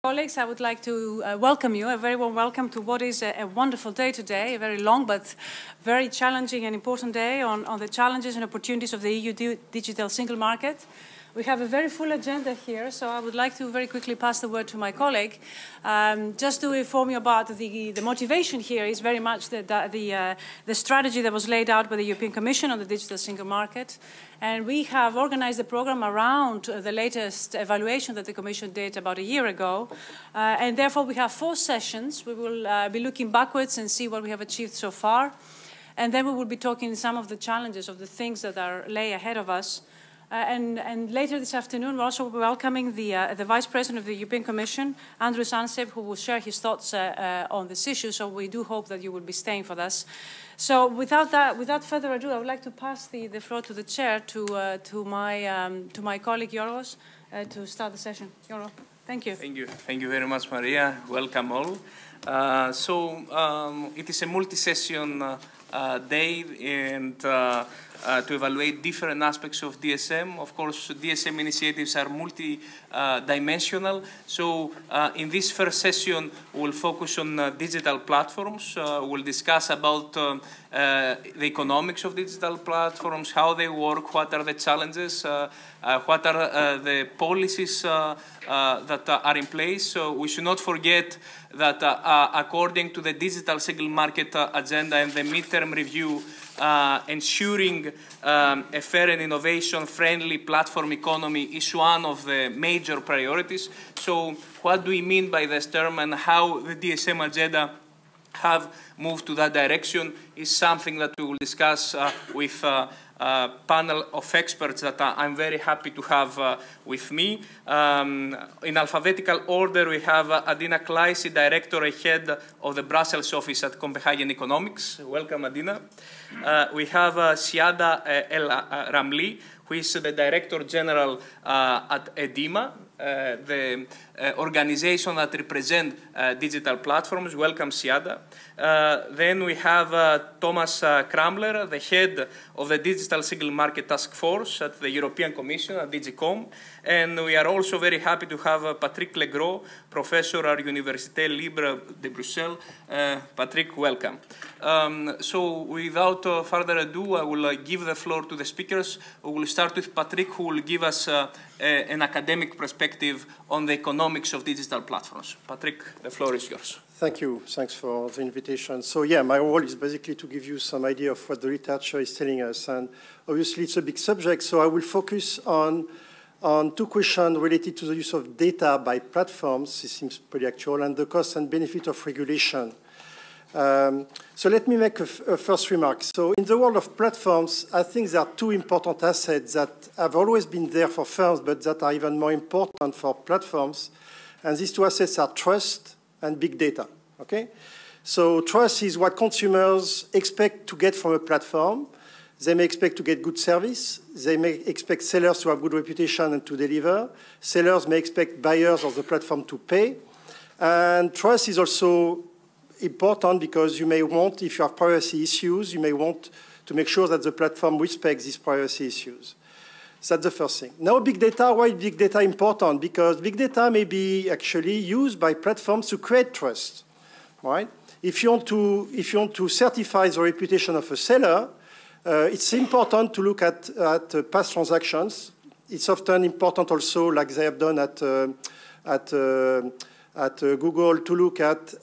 Colleagues, I would like to welcome you, a very warm welcome to what is a wonderful day today, a very long but very challenging and important day on the challenges and opportunities of the EU digital single market. We have a very full agenda here, so I would like to very quickly pass the word to my colleague. Just to inform you about the motivation here is very much the strategy that was laid out by the European Commission on the digital single market. And we have organized the program around the latest evaluation that the Commission did about a year ago. And therefore, we have 4 sessions. We will be looking backwards and see what we have achieved so far. And then we will be talking some of the challenges of the things that lay ahead of us. And later this afternoon, we're also welcoming the Vice President of the European Commission, Andrew Ansip, who will share his thoughts on this issue. So we do hope that you will be staying for us. So without further ado, I would like to pass the floor to the chair, to my colleague Yorgos, to start the session. Yorgos, thank you. Thank you very much, Maria. Welcome all. It is a multi-session day, and to evaluate different aspects of DSM. Of course, DSM initiatives are multi-dimensional. So in this first session, we'll focus on digital platforms. We'll discuss about the economics of digital platforms, how they work, what are the challenges, what are the policies that are in place. So we should not forget that according to the digital single market agenda and the midterm review, ensuring a fair and innovation-friendly platform economy is one of the major priorities. So what do we mean by this term, and how the DSM agenda have moved to that direction is something that we will discuss with a panel of experts that I'm very happy to have with me. In alphabetical order, we have Adina Kleisi, Director and Head of the Brussels office at Copenhagen Economics. Welcome, Adina. We have Siada El Ramli, who is the Director General at EDIMA, the organization that represents digital platforms. Welcome, Siada. Then we have Thomas Krambler, the head of the Digital Single Market Task Force at the European Commission at DG.com. And we are also very happy to have Patrick Legros, professor at Université Libre de Bruxelles. Patrick, welcome. So without further ado, I will give the floor to the speakers. We will start with Patrick, who will give us an academic perspective on the economics of digital platforms. Patrick, the floor is yours. Thank you. Thanks for the invitation. So yeah, my role is basically to give you some idea of what the literature is telling us. And obviously, it's a big subject, so I will focus on 2 questions related to the use of data by platforms. This seems pretty actual, and the cost and benefit of regulation. So let me make a first remark. So in the world of platforms, I think there are 2 important assets that have always been there for firms, but that are even more important for platforms. And these 2 assets are trust and big data, okay? So trust is what consumers expect to get from a platform. They may expect to get good service. They may expect sellers to have good reputation and to deliver. Sellers may expect buyers of the platform to pay. And trust is also important because you may want, if you have privacy issues, you may want to make sure that the platform respects these privacy issues. So that's the first thing. Now, big data, why is big data important? Because big data may be actually used by platforms to create trust, right? If you want to certify the reputation of a seller, it's important to look at past transactions. It's often important also, like they have done at Google, to look at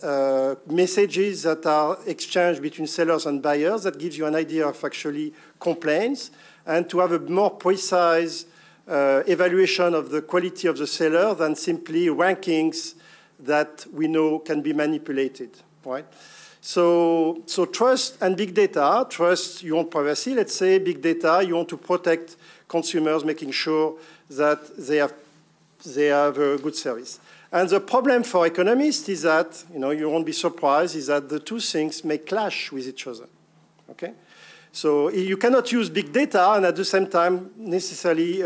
messages that are exchanged between sellers and buyers. That gives you an idea of actually complaints, and to have a more precise evaluation of the quality of the seller than simply rankings that we know can be manipulated, right? So trust and big data. Trust, you want privacy, let's say. Big data, you want to protect consumers, making sure that they have a good service. And the problem for economists is that, you won't be surprised, is that the 2 things may clash with each other, okay? So you cannot use big data and at the same time necessarily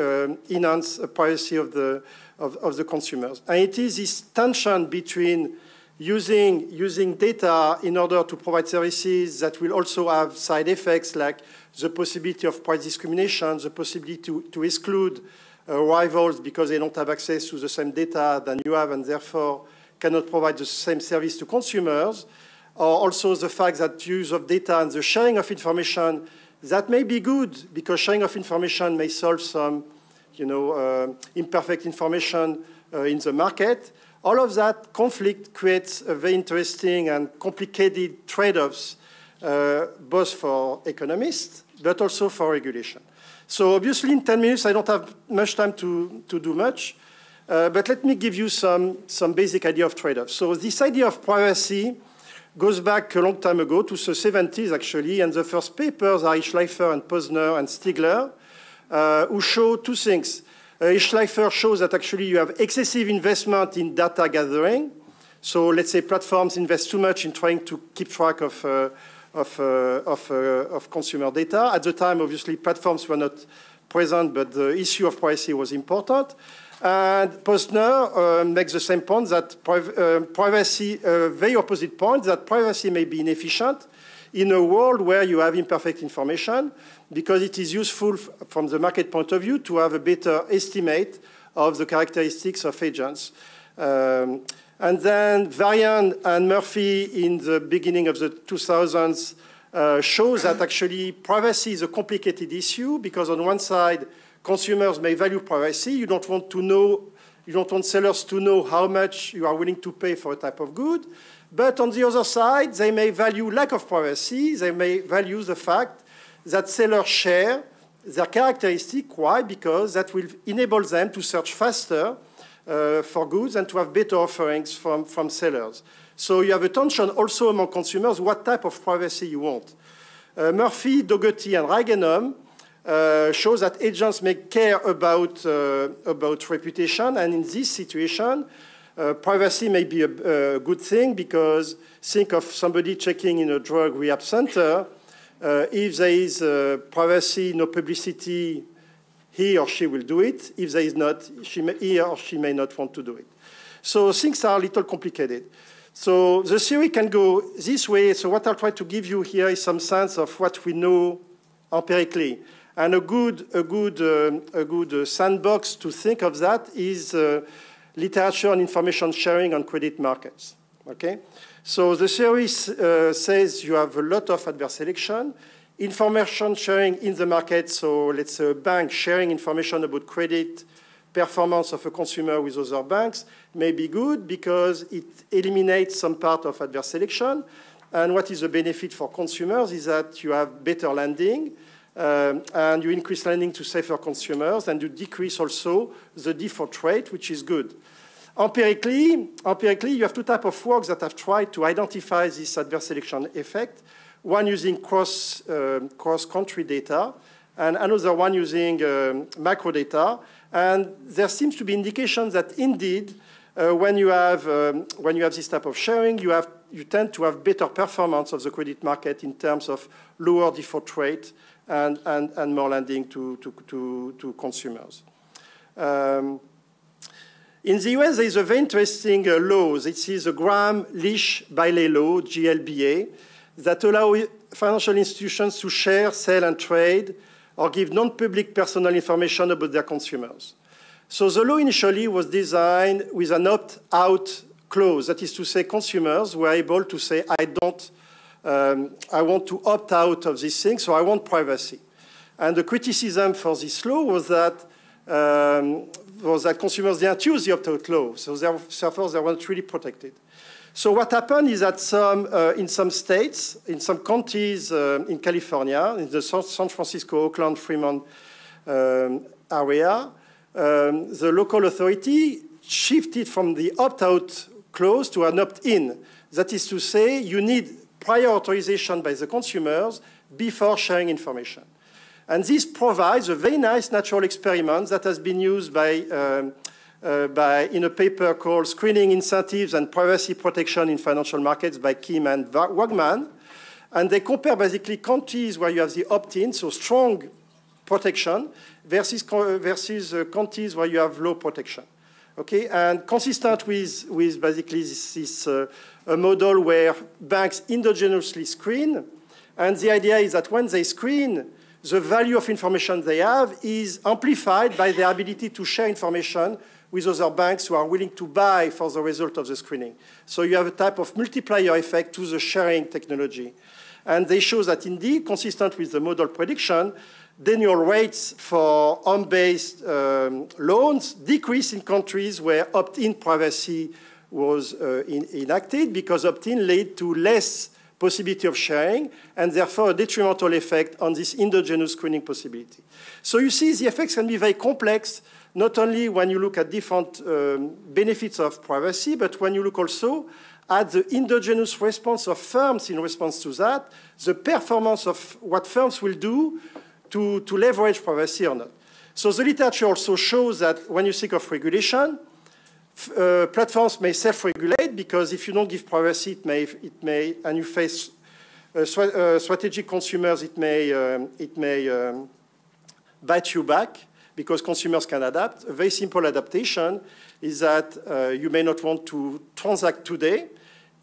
enhance the privacy of the consumers. And it is this tension between using data in order to provide services that will also have side effects like the possibility of price discrimination, the possibility to exclude rivals because they don't have access to the same data than you have and therefore cannot provide the same service to consumers, or also the fact that use of data and the sharing of information, that may be good because sharing of information may solve some imperfect information in the market. All of that conflict creates a very interesting and complicated trade-offs, both for economists, but also for regulation. So obviously, in 10 minutes, I don't have much time to do much. But let me give you some basic idea of trade-offs. So this idea of privacy goes back a long time ago, to the 70s, actually. And the first papers are Schleifer and Posner and Stigler, who show two things. Schleifer shows that actually you have excessive investment in data gathering. So let's say platforms invest too much in trying to keep track of consumer data. At the time, obviously, platforms were not present, but the issue of privacy was important. And Posner makes the same point that privacy, very opposite point, that privacy may be inefficient in a world where you have imperfect information, because it is useful from the market point of view to have a better estimate of the characteristics of agents. And then Varian and Murphy in the beginning of the 2000s shows that actually privacy is a complicated issue, because on one side, consumers may value privacy. You don't want sellers to know how much you are willing to pay for a type of good. But on the other side, they may value lack of privacy. They may value the fact that sellers share their characteristic. Why? Because that will enable them to search faster for goods and to have better offerings from sellers. So you have a tension also among consumers, what type of privacy you want. Murphy, Dougherty, and Reigenholm shows that agents may care about reputation, and in this situation, privacy may be a good thing, because think of somebody checking in a drug rehab center. If there is privacy, no publicity, he or she will do it. If there is not, he or she may not want to do it. So things are a little complicated. So the theory can go this way. So what I'll try to give you here is some sense of what we know empirically. And a good sandbox to think of that is literature and information sharing on credit markets. Okay? So the theory says you have a lot of adverse selection. Information sharing in the market, so let's say a bank sharing information about credit performance of a consumer with other banks may be good because it eliminates some part of adverse selection. And what is the benefit for consumers is that you have better lending, and you increase lending to safer consumers, and you decrease also the default rate, which is good. Empirically, you have two types of works that have tried to identify this adverse selection effect. One using cross-country data, and another one using macro data. And there seems to be indications that indeed, when you have this type of sharing, you tend to have better performance of the credit market in terms of lower default rate and more lending to consumers. In the US, there is a very interesting law. This is a Graham-Leach-Bailey law, GLBA, that allow financial institutions to share, sell, and trade, or give non-public personal information about their consumers. So the law initially was designed with an opt-out clause. That is to say, consumers were able to say, I want to opt out of this thing, so I want privacy. And the criticism for this law was that consumers didn't use the opt-out clause, so therefore they weren't really protected. So what happened is that in some states, in some counties in California, in the San Francisco, Oakland, Fremont area, the local authority shifted from the opt-out clause to an opt-in. That is to say, you need prior authorization by the consumers before sharing information. And this provides a very nice natural experiment that has been used in a paper called Screening Incentives and Privacy Protection in Financial Markets by Kim and Wagman. And they compare basically counties where you have the opt-in, so strong protection, versus counties where you have low protection. Okay, and consistent with basically this a model where banks endogenously screen. And the idea is that when they screen, the value of information they have is amplified by their ability to share information with other banks who are willing to buy for the result of the screening. So you have a type of multiplier effect to the sharing technology. And they show that indeed, consistent with the model prediction, denial rates for home-based loans decrease in countries where opt-in privacy was enacted, because opt-in led to less possibility of sharing, and therefore a detrimental effect on this endogenous screening possibility. So you see the effects can be very complex, not only when you look at different benefits of privacy, but when you look also at the endogenous response of firms in response to that, the performance of what firms will do to leverage privacy or not. So the literature also shows that when you think of regulation, platforms may self-regulate, because if you don't give privacy, it may, and you face strategic consumers, it may bite you back, because consumers can adapt. A very simple adaptation is that you may not want to transact today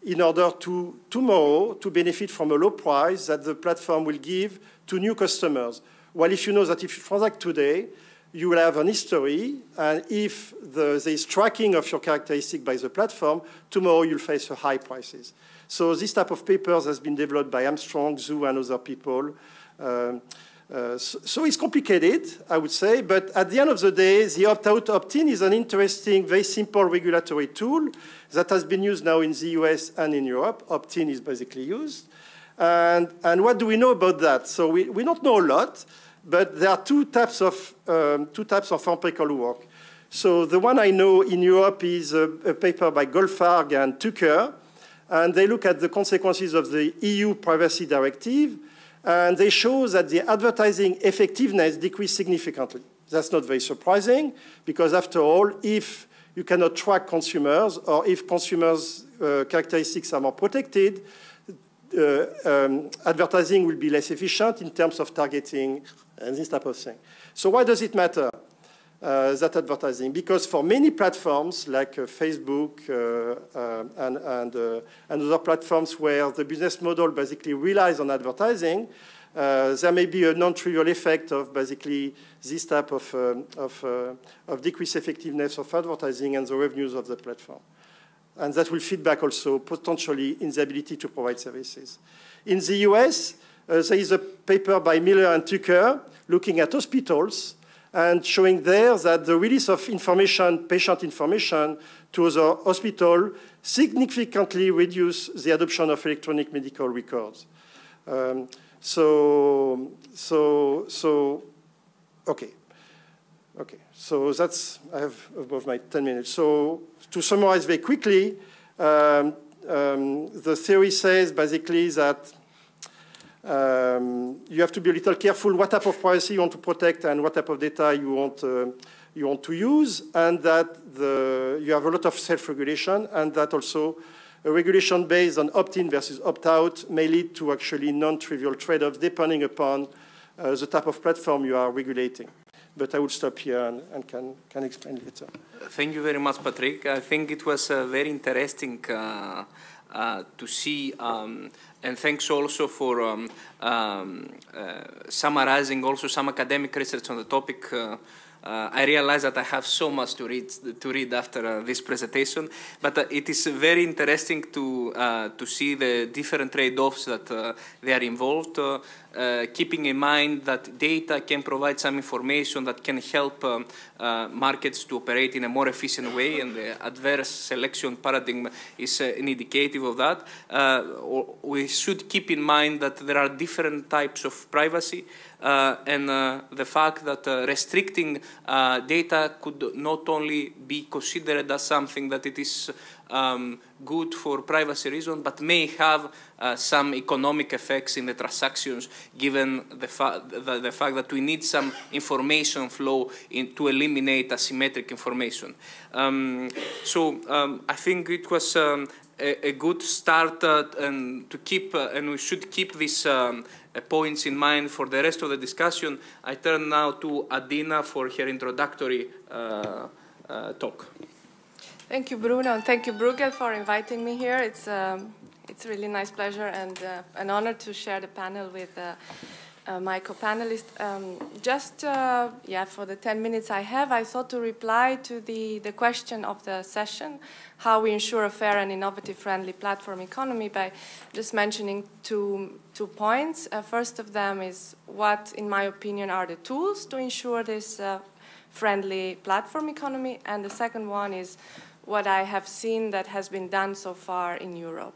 in order to tomorrow to benefit from a low price that the platform will give to new customers. Well, if you know that if you transact today, you will have an history, and if there is tracking of your characteristic by the platform, tomorrow you'll face high prices. So this type of papers has been developed by Armstrong, Zhu, and other people. So it's complicated, I would say, but at the end of the day, the opt-out, opt-in is an interesting, very simple regulatory tool that has been used now in the US and in Europe. Opt-in is basically used. And what do we know about that? So we don't know a lot, but there are two types of empirical work. So the one I know in Europe is a paper by Goldfarb and Tucker, and they look at the consequences of the EU Privacy Directive, and they show that the advertising effectiveness decreased significantly. That's not very surprising, because after all, if you cannot track consumers, or if consumers' characteristics are more protected, advertising will be less efficient in terms of targeting and this type of thing. So why does it matter, that advertising? Because for many platforms, like Facebook and other platforms where the business model basically relies on advertising, there may be a non-trivial effect of basically this type of decreased effectiveness of advertising and the revenues of the platform. And that will feed back also potentially in the ability to provide services. In the US, there is a paper by Miller and Tucker looking at hospitals and showing there that the release of information, patient information, to the hospital significantly reduce the adoption of electronic medical records. Okay. So that's, I have above my 10 minutes. So to summarize very quickly, the theory says basically that you have to be a little careful what type of privacy you want to protect and what type of data you want to use, and that you have a lot of self-regulation, and that also a regulation based on opt-in versus opt-out may lead to actually non-trivial trade-offs depending upon the type of platform you are regulating. But I will stop here and can explain later. Thank you very much, Patrick. I think it was very interesting to see, and thanks also for summarizing also some academic research on the topic. I realize that I have so much to read after this presentation, but it is very interesting to see the different trade-offs that they are involved, keeping in mind that data can provide some information that can help markets to operate in a more efficient way, and the adverse selection paradigm is an indicative of that. We should keep in mind that there are different types of privacy, and the fact that restricting data could not only be considered as something that it is good for privacy reasons, but may have some economic effects in the transactions, given the fact that we need some information flow to eliminate asymmetric information. I think it was a good start, and to keep, and we should keep these points in mind for the rest of the discussion. I turn now to Adina for her introductory talk. Thank you, Bruno, and thank you, Bruegel, for inviting me here. It's a really nice pleasure and an honor to share the panel with my co-panelist. Yeah, for the 10 minutes I have, I thought to reply to the question of the session, how we ensure a fair and innovative friendly platform economy, by just mentioning two points. First of them is what, in my opinion, are the tools to ensure this friendly platform economy, and the second one is what I have seen that has been done so far in Europe.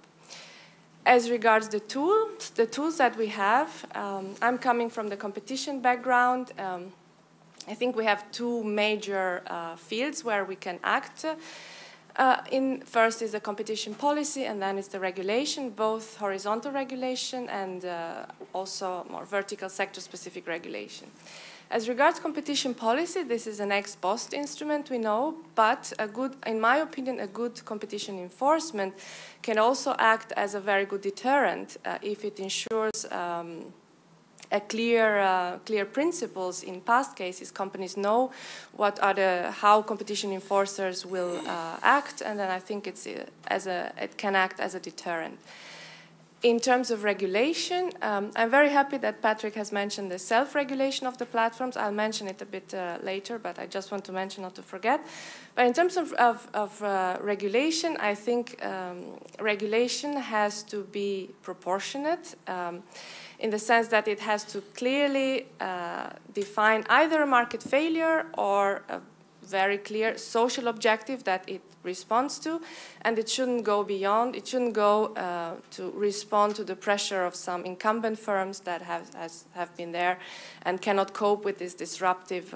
As regards the tools that we have, I'm coming from the competition background. I think we have two major fields where we can act. First is the competition policy, and then is the regulation, both horizontal regulation and also more vertical sector-specific regulation. As regards competition policy, this is an ex post instrument, we know, but in my opinion, a good competition enforcement can also act as a very good deterrent if it ensures clear principles. In past cases, companies know what are how competition enforcers will act, and then I think it can act as a deterrent. In terms of regulation, I'm very happy that Patrick has mentioned the self-regulation of the platforms. I'll mention it a bit later, but I just want to mention, not to forget. But in terms of regulation, I think regulation has to be proportionate in the sense that it has to clearly define either a market failure or a very clear social objective that it responds to, and it shouldn't go beyond. It shouldn't go to respond to the pressure of some incumbent firms that have been there and cannot cope with this disruptive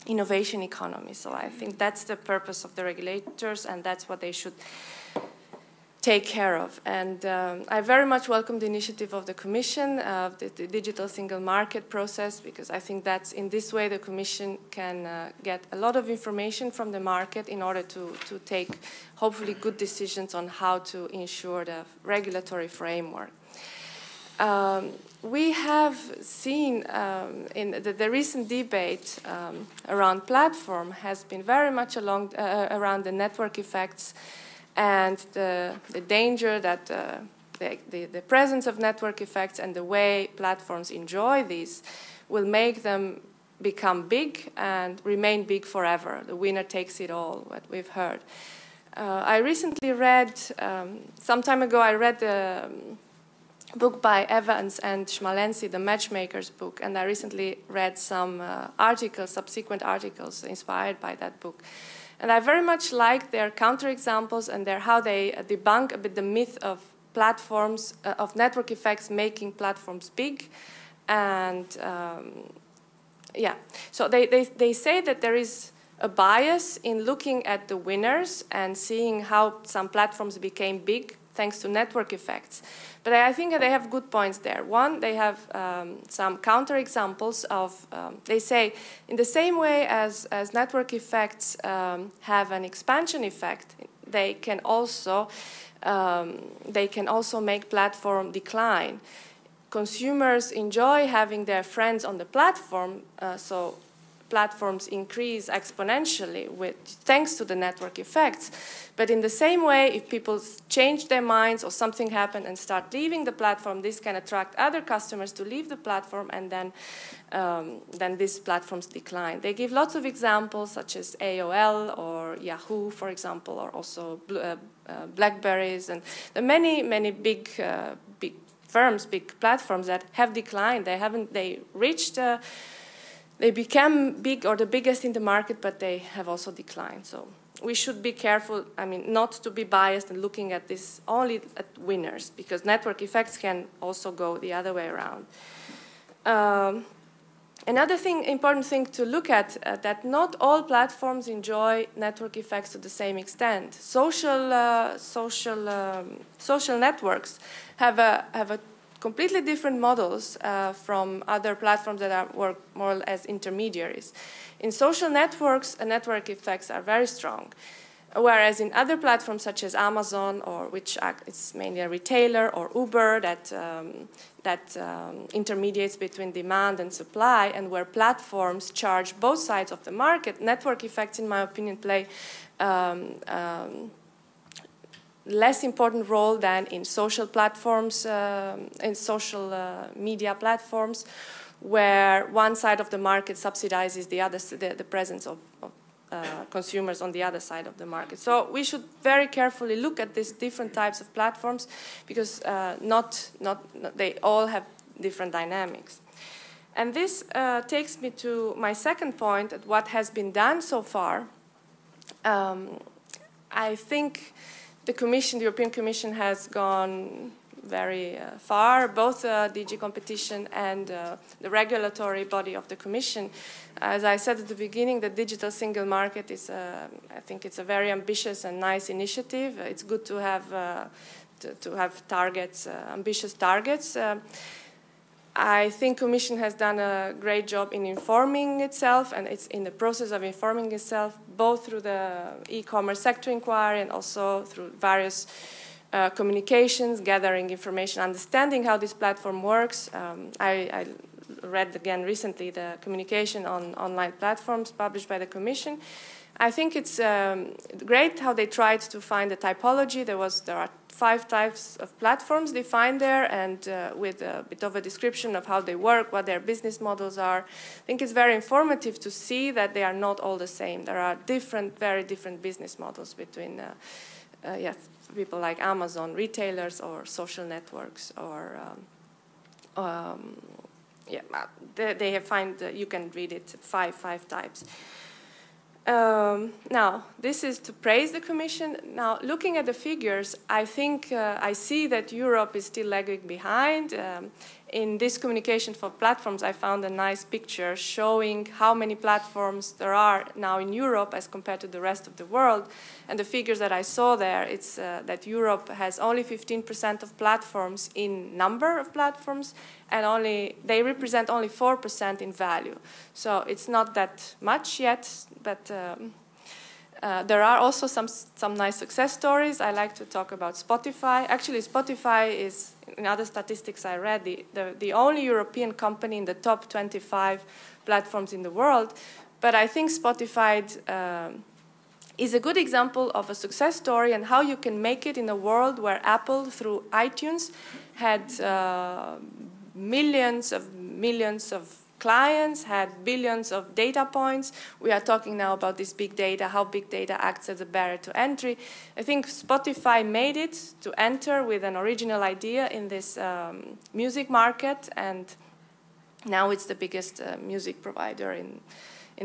innovation economy. So I think that's the purpose of the regulators, and that's what they should take care of. And I very much welcome the initiative of the Commission, of the digital single market process, because I think that's in this way the Commission can get a lot of information from the market in order to take hopefully good decisions on how to ensure the regulatory framework. We have seen in the recent debate around platform has been very much around the network effects and the danger that the presence of network effects and the way platforms enjoy these will make them become big and remain big forever. The winner takes it all, what we've heard. I recently read, some time ago, I read the book by Evans and Schmalensi, the Matchmaker's book, and I recently read some subsequent articles inspired by that book. And I very much like their counterexamples and how they debunk a bit the myth of platforms, of network effects making platforms big. And yeah, so they say that there is a bias in looking at the winners and seeing how some platforms became big thanks to network effects. But I think they have good points there. One, they have some counterexamples of, they say, in the same way as network effects have an expansion effect, they can also make platform decline. Consumers enjoy having their friends on the platform, so platforms increase exponentially thanks to the network effects. But in the same way, if people change their minds or something happens and start leaving the platform, this can attract other customers to leave the platform, and then these platforms decline. They give lots of examples, such as AOL or Yahoo, for example, or also BlackBerries, and the many big firms, big platforms that have declined. They became big or the biggest in the market, but they have also declined. So we should be careful, I mean, not to be biased and looking at this only at winners, because network effects can also go the other way around. Another important thing to look at, that not all platforms enjoy network effects to the same extent. Social networks have a completely different models from other platforms that work more as intermediaries. In social networks, network effects are very strong, whereas in other platforms such as Amazon, or which is mainly a retailer, or Uber, that intermediates between demand and supply, and where platforms charge both sides of the market, network effects, in my opinion, play less important role than in social platforms, in social media platforms, where one side of the market subsidizes the other, the presence of consumers on the other side of the market. So we should very carefully look at these different types of platforms, because they all have different dynamics. And this takes me to my second point, at what has been done so far. I think the European Commission has gone very far, both DG Competition and the regulatory body of the Commission. As I said at the beginning, the digital single market is, I think it's a very ambitious and nice initiative. It's good to have targets, ambitious targets. I think Commission has done a great job in informing itself, and it's in the process of informing itself, both through the e-commerce sector inquiry and also through various communications, gathering information, understanding how this platform works. I read again recently the communication on online platforms published by the Commission. I think it's great how they tried to find a typology. There are 5 types of platforms defined there, and with a bit of a description of how they work, what their business models are. I think it's very informative to see that they are not all the same. There are very different business models between people like Amazon, retailers, or social networks, or they have you can read it, five types. Now, this is to praise the Commission. Now, looking at the figures, I think I see that Europe is still lagging behind. In this communication for platforms, I found a nice picture showing how many platforms there are now in Europe as compared to the rest of the world. And the figures that I saw there, it's that Europe has only 15% of platforms in number of platforms, and they represent only 4% in value. So it's not that much yet, but there are also some nice success stories. I like to talk about Spotify. Actually, Spotify is, in other statistics I read, the only European company in the top 25 platforms in the world. But I think Spotify is a good example of a success story and how you can make it in a world where Apple, through iTunes, had millions of clients, had billions of data points. We are talking now about this big data, how big data acts as a barrier to entry. I think Spotify made it to enter with an original idea in this music market, and now it's the biggest music provider in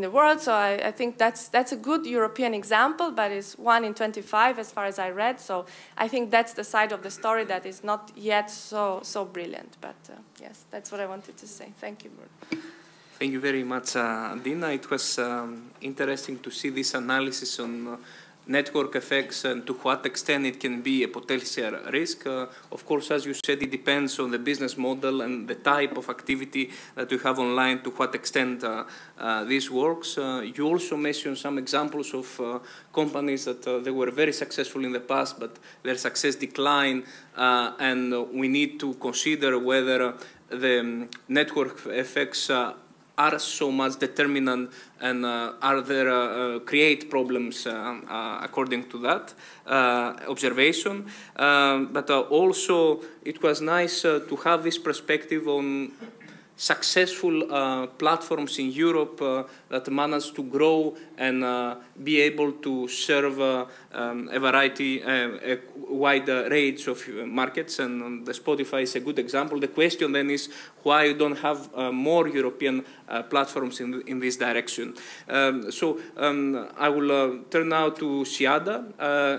the world. So I think that's a good European example, but it's 1 in 25 as far as I read. So I think that's the side of the story that is not yet so brilliant. But yes, that's what I wanted to say. Thank you, Bruno. Thank you very much, Dina. It was interesting to see this analysis on network effects and to what extent it can be a potential risk. Of course, as you said, it depends on the business model and the type of activity that you have online, to what extent this works. You also mentioned some examples of companies that they were very successful in the past, but their success declined, and we need to consider whether the network effects are so much determinant, and are there create problems according to that observation. But also it was nice to have this perspective on successful platforms in Europe that managed to grow and be able to serve a variety, a wide range of markets, and the Spotify is a good example. The question then is why you don't have more European platforms in this direction. I will turn now to Siada,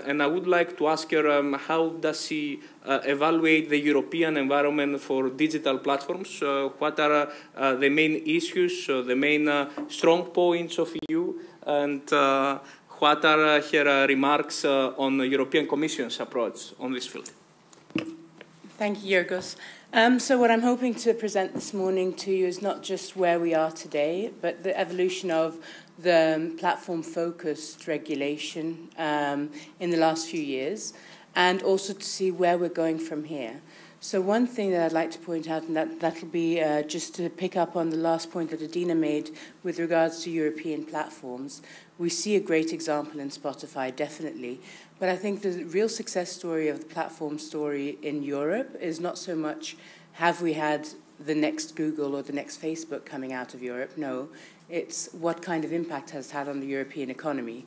and I would like to ask her how does she evaluate the European environment for digital platforms? What are the main issues, the main strong points of EU, and what are her remarks on the European Commission's approach on this field? Thank you, Yorgos. So what I'm hoping to present this morning to you is not just where we are today, but the evolution of the platform-focused regulation in the last few years, and also to see where we're going from here. So one thing that I'd like to point out, and that'll be just to pick up on the last point that Adina made with regards to European platforms. We see a great example in Spotify, definitely. But I think the real success story of the platform story in Europe is not so much have we had the next Google or the next Facebook coming out of Europe. No, it's what kind of impact has had on the European economy.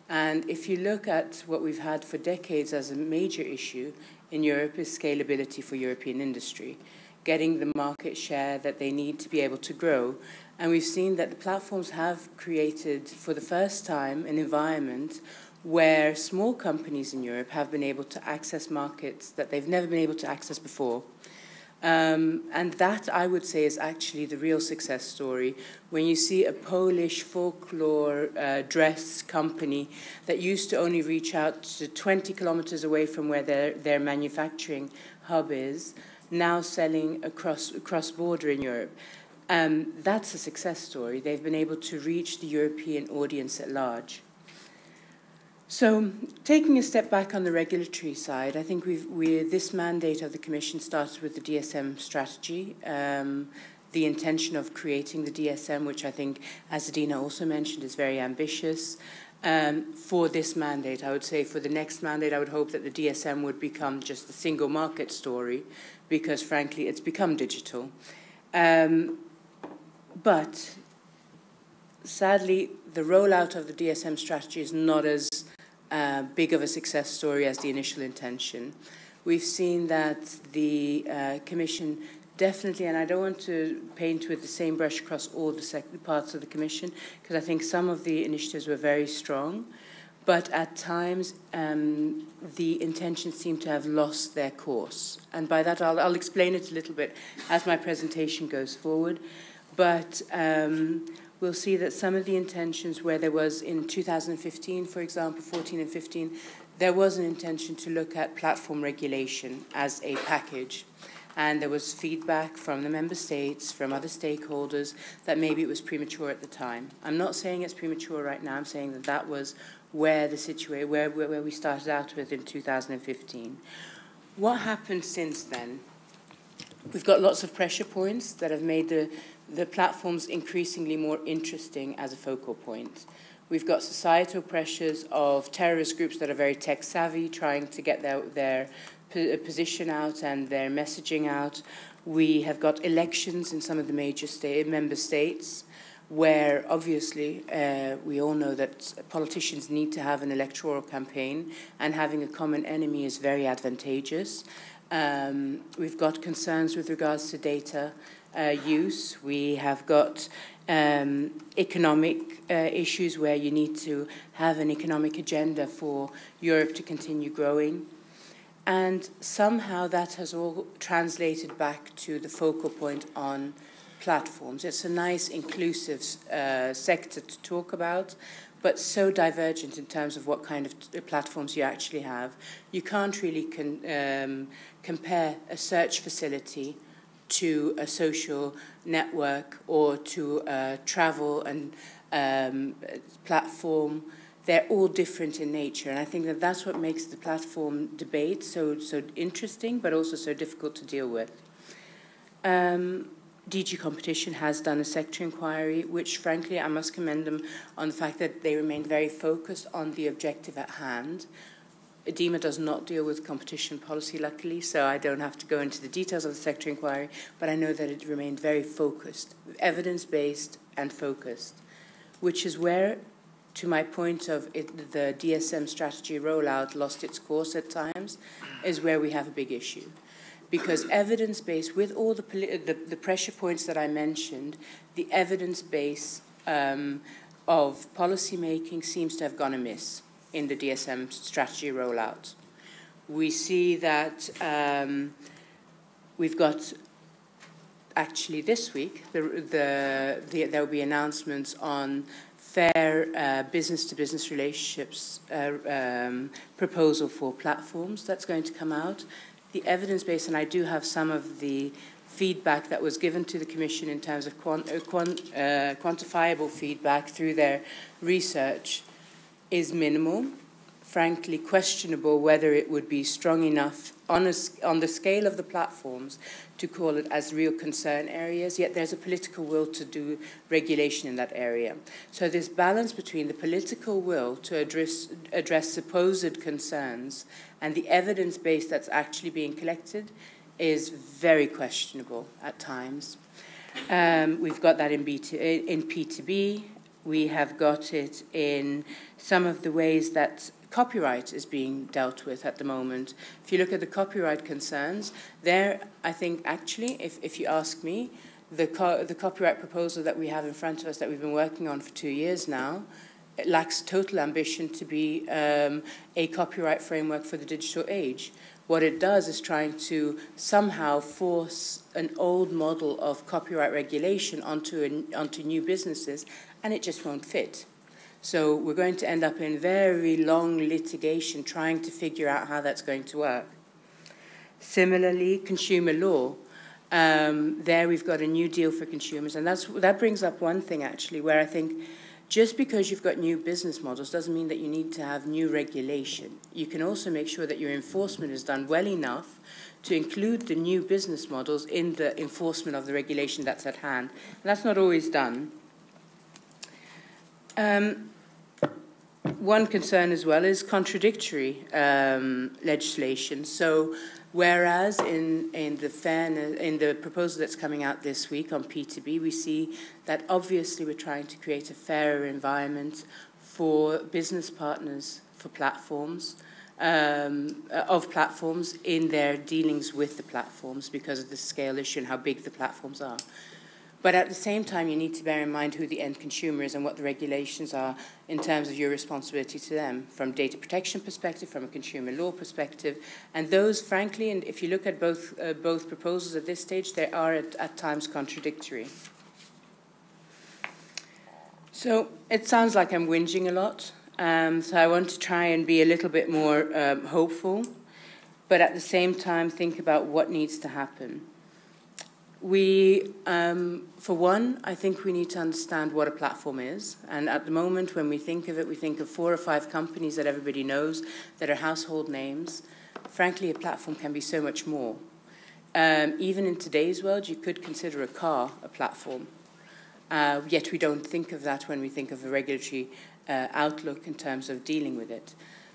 And if you look at what we've had for decades as a major issue in Europe is scalability for European industry, getting the market share that they need to be able to grow. And we've seen that the platforms have created, for the first time, an environment where small companies in Europe have been able to access markets that they've never been able to access before. And that, I would say, is actually the real success story. When you see a Polish folklore dress company that used to only reach out to 20 kilometers away from where their manufacturing hub is, now selling across border in Europe. That's a success story. They've been able to reach the European audience at large. So, taking a step back on the regulatory side, I think this mandate of the Commission started with the DSM strategy, the intention of creating the DSM, which I think, as Adina also mentioned, is very ambitious. For this mandate, I would say for the next mandate, I would hope that the DSM would become just a single market story, because frankly, it's become digital. But sadly, the rollout of the DSM strategy is not as big of a success story as the initial intention. We've seen that the Commission definitely, and I don't want to paint with the same brush across all the parts of the Commission, because I think some of the initiatives were very strong, but at times the intentions seem to have lost their course. And by that, I'll explain it a little bit as my presentation goes forward. But we'll see that some of the intentions where there was in 2015, for example, 14 and 15, there was an intention to look at platform regulation as a package. And there was feedback from the member states, from other stakeholders, that maybe it was premature at the time. I'm not saying it's premature right now. I'm saying that that was where the situation, where we started out with in 2015. What happened since then? We've got lots of pressure points that have made the platforms increasingly more interesting as a focal point. We've got societal pressures of terrorist groups that are very tech-savvy, trying to get their position out and their messaging out. We have got elections in some of the major member states, where obviously we all know that politicians need to have an electoral campaign, and having a common enemy is very advantageous. We've got concerns with regards to data use. We have got economic issues where you need to have an economic agenda for Europe to continue growing. And somehow that has all translated back to the focal point on platforms. It's a nice, inclusive sector to talk about, but so divergent in terms of what kind of platforms you actually have. You can't really compare a search facility to a social network or to a travel and platform. They're all different in nature, and I think that that's what makes the platform debate so interesting, but also so difficult to deal with. DG Competition has done a sector inquiry, which frankly I must commend them on the fact that they remained very focused on the objective at hand. EDIMA does not deal with competition policy, luckily, so I don't have to go into the details of the sector inquiry, but I know that it remained very focused, evidence-based and focused, which is where, to my point of it, the DSM strategy rollout lost its course at times, is where we have a big issue. Because evidence-based, with all the pressure points that I mentioned, the evidence base of policy-making seems to have gone amiss in the DSM strategy rollout. We see that we've got, actually this week, there will be announcements on fair business-to-business relationships proposal for platforms that's going to come out. The evidence base, and I do have some of the feedback that was given to the Commission in terms of quantifiable feedback through their research, is minimal. frankly questionable whether it would be strong enough on the scale of the platforms to call it as real concern areas, yet there's a political will to do regulation in that area. So this balance between the political will to address supposed concerns and the evidence base that's actually being collected is very questionable at times. We've got that in P2B. We have got it in some of the ways that copyright is being dealt with at the moment. If you look at the copyright concerns, there, I think, actually, if you ask me, the copyright proposal that we have in front of us that we've been working on for 2 years now, it lacks total ambition to be a copyright framework for the digital age. What it does is trying to somehow force an old model of copyright regulation onto new businesses, and it just won't fit. So we're going to end up in very long litigation trying to figure out how that's going to work. Similarly, consumer law. There we've got a new deal for consumers, and that brings up one thing, actually, where I think just because you've got new business models doesn't mean that you need to have new regulation. You can also make sure that your enforcement is done well enough to include the new business models in the enforcement of the regulation that's at hand. And that's not always done. One concern as well is contradictory legislation. So whereas in the proposal that's coming out this week on P2B, we see that obviously we're trying to create a fairer environment for business partners, for platforms, of platforms in their dealings with the platforms because of the scale issue and how big the platforms are. But at the same time, you need to bear in mind who the end consumer is and what the regulations are in terms of your responsibility to them, from data protection perspective, from a consumer law perspective. And those, frankly, and if you look at both proposals at this stage, they are at times contradictory. So it sounds like I'm whinging a lot. So I want to try and be a little bit more hopeful, but at the same time think about what needs to happen. We, for one, I think we need to understand what a platform is. And at the moment, when we think of it, we think of 4 or 5 companies that everybody knows that are household names. Frankly, a platform can be so much more. Even in today's world, you could consider a car a platform. Yet we don't think of that when we think of a regulatory outlook in terms of dealing with it.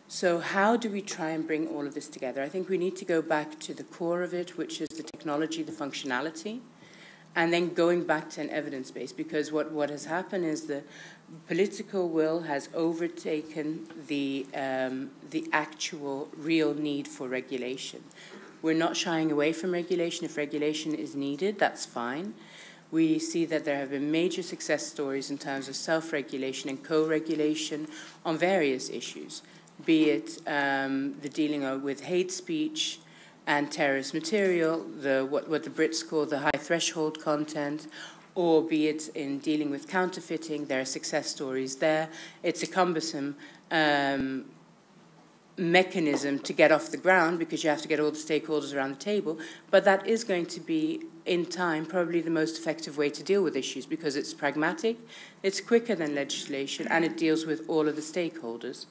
So how do we try and bring all of this together? I think we need to go back to the core of it, which is the technology, the functionality, and then going back to an evidence base, because what has happened is the political will has overtaken the actual real need for regulation. We're not shying away from regulation. If regulation is needed, that's fine. We see that there have been major success stories in terms of self-regulation and co-regulation on various issues, be it the dealing with hate speech and terrorist material, what the Brits call the high threshold content, or be it in dealing with counterfeiting. There are success stories there. It's a cumbersome mechanism to get off the ground because you have to get all the stakeholders around the table, but that is going to be, in time, probably the most effective way to deal with issues because it's pragmatic, it's quicker than legislation, and it deals with all of the stakeholders.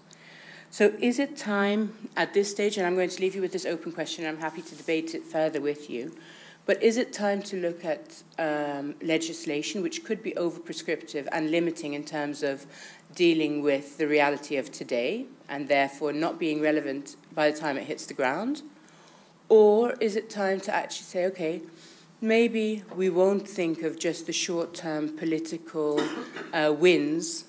So is it time at this stage, and I'm going to leave you with this open question, and I'm happy to debate it further with you, but is it time to look at legislation which could be over-prescriptive and limiting in terms of dealing with the reality of today and therefore not being relevant by the time it hits the ground? Or is it time to actually say, okay, maybe we won't think of just the short-term political wins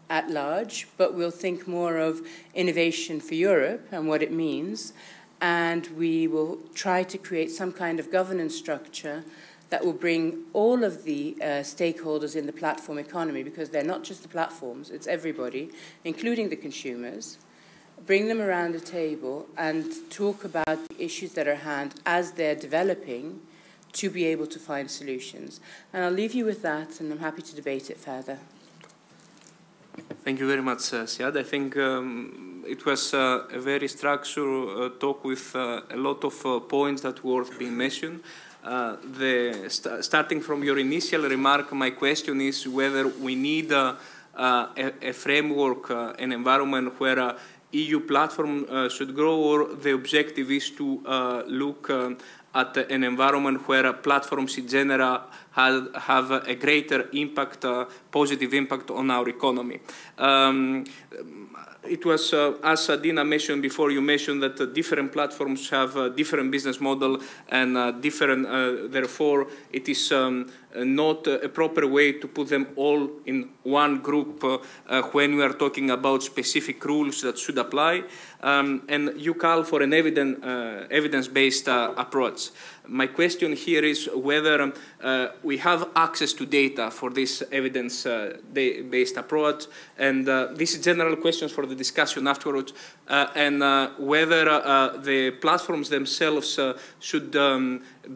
at large, but we'll think more of innovation for Europe and what it means, and we will try to create some kind of governance structure that will bring all of the stakeholders in the platform economy, because they're not just the platforms, it's everybody, including the consumers, bring them around the table and talk about the issues that are at hand as they're developing to be able to find solutions. And I'll leave you with that, and I'm happy to debate it further. Thank you very much, Siad. I think it was a very structured talk with a lot of points that were being mentioned. Starting from your initial remark, my question is whether we need a framework, an environment where EU platform should grow, or the objective is to look at an environment where platforms in general have a greater impact, positive impact on our economy. It was, as Dina mentioned before, you mentioned that different platforms have different business model and therefore it is not a proper way to put them all in one group when we are talking about specific rules that should apply. And you call for an evidence-based approach. My question here is whether we have access to data for this evidence-based approach, and this is general questions for the discussion afterwards, and whether the platforms themselves should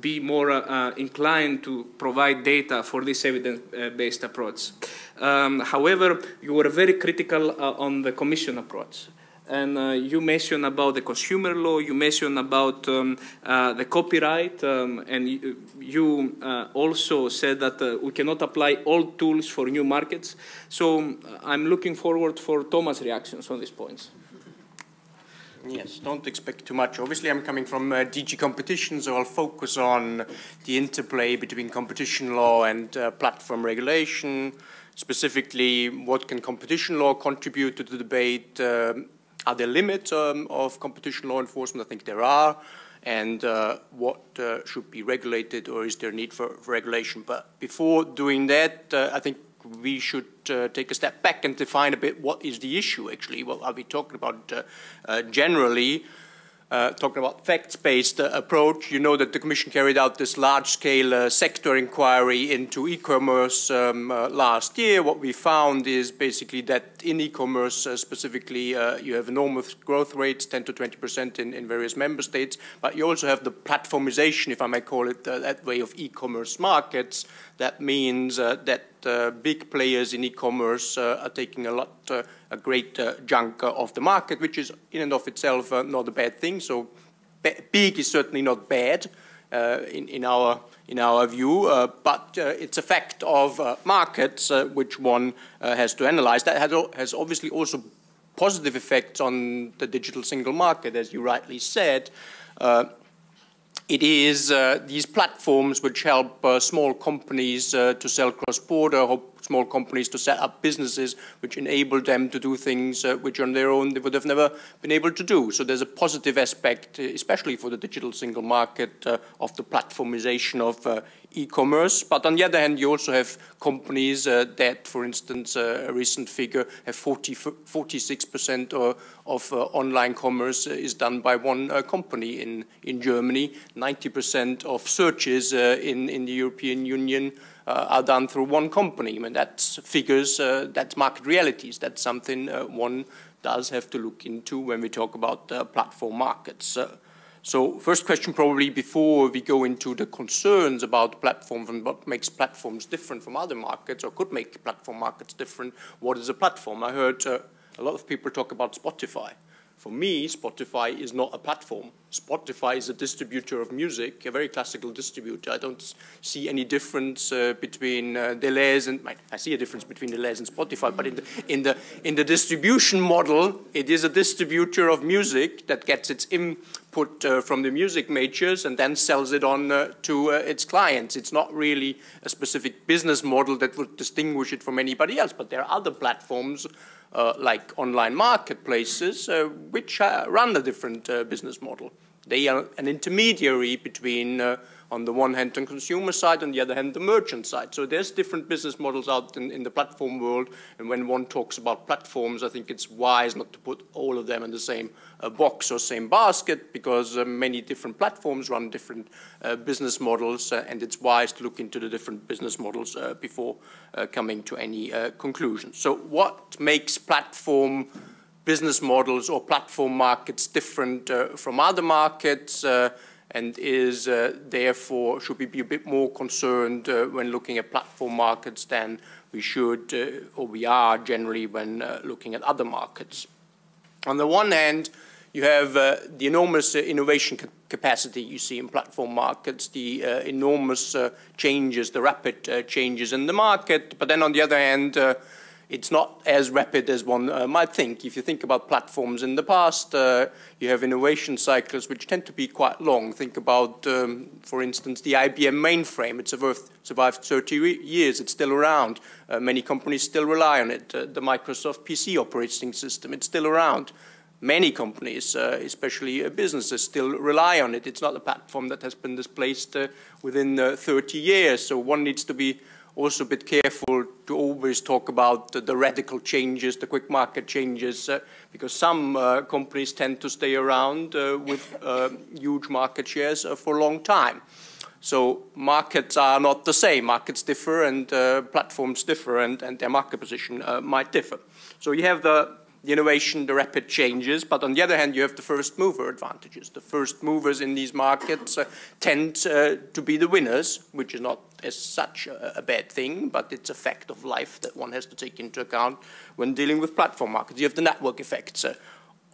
be more inclined to provide data for this evidence-based approach. However, you were very critical on the Commission approach. And you mentioned about the consumer law, you mentioned about the copyright, and you also said that we cannot apply old tools for new markets. So I'm looking forward for Thomas' reactions on these points. Yes, don't expect too much. Obviously, I'm coming from DG Competition, so I'll focus on the interplay between competition law and platform regulation. Specifically, what can competition law contribute to the debate? Are there limits of competition law enforcement? I think there are. And what should be regulated, or is there a need for regulation? But before doing that, I think we should take a step back and define a bit what is the issue, actually. What are we talking about generally? Talking about facts-based approach, you know that the Commission carried out this large-scale sector inquiry into e-commerce last year. What we found is basically that in e-commerce specifically, you have enormous growth rates, 10 to 20% in various member states, but you also have the platformization, if I may call it that way, of e-commerce markets. That means that big players in e-commerce are taking a great chunk of the market, which is in and of itself not a bad thing. So big is certainly not bad in our view, but it's a fact of markets which one has to analyze. That has obviously also positive effects on the digital single market, as you rightly said. It is these platforms which help small companies to sell cross-border, small companies to set up businesses which enable them to do things which on their own they would have never been able to do. So there's a positive aspect, especially for the digital single market, of the platformization of e-commerce. But on the other hand, you also have companies that, for instance, a recent figure, have 46% of online commerce is done by one company in Germany. 90% of searches in the European Union are done through one company. I mean, that's figures, that's market realities. That's something one does have to look into when we talk about platform markets. So first question probably before we go into the concerns about platforms and what makes platforms different from other markets or could make platform markets different, what is a platform? I heard a lot of people talk about Spotify. For me, Spotify is not a platform. Spotify is a distributor of music, a very classical distributor. I don't see any difference between Deleuze and, I see a difference between Deleuze and Spotify, but in the distribution model, it is a distributor of music that gets its input from the music majors and then sells it on to its clients. It's not really a specific business model that would distinguish it from anybody else, but there are other platforms like online marketplaces, which run a different business model. They are an intermediary between, on the one hand, the consumer side, on the other hand, the merchant side. So there's different business models out in the platform world, and when one talks about platforms, I think it's wise not to put all of them in the same box or same basket, because many different platforms run different business models, and it's wise to look into the different business models before coming to any conclusions. So what makes platform business models or platform markets different from other markets, and is therefore, should we be a bit more concerned when looking at platform markets than we should, or we are generally when looking at other markets? On the one hand, you have the enormous innovation capacity you see in platform markets, the enormous changes, the rapid changes in the market. But then on the other hand, it's not as rapid as one might think. If you think about platforms in the past, you have innovation cycles which tend to be quite long. Think about, for instance, the IBM mainframe. It's survived 30 years. It's still around. Many companies still rely on it. The Microsoft PC operating system, it's still around. Many companies, especially businesses, still rely on it. It's not a platform that has been displaced within 30 years. So one needs to be also a bit careful to always talk about the radical changes, the quick market changes, because some companies tend to stay around with huge market shares for a long time. So markets are not the same. Markets differ and platforms differ, and their market position might differ. So you have the innovation, the rapid changes, but on the other hand, you have the first mover advantages. The first movers in these markets tend to be the winners, which is not as such a bad thing, but it's a fact of life that one has to take into account when dealing with platform markets. You have the network effects.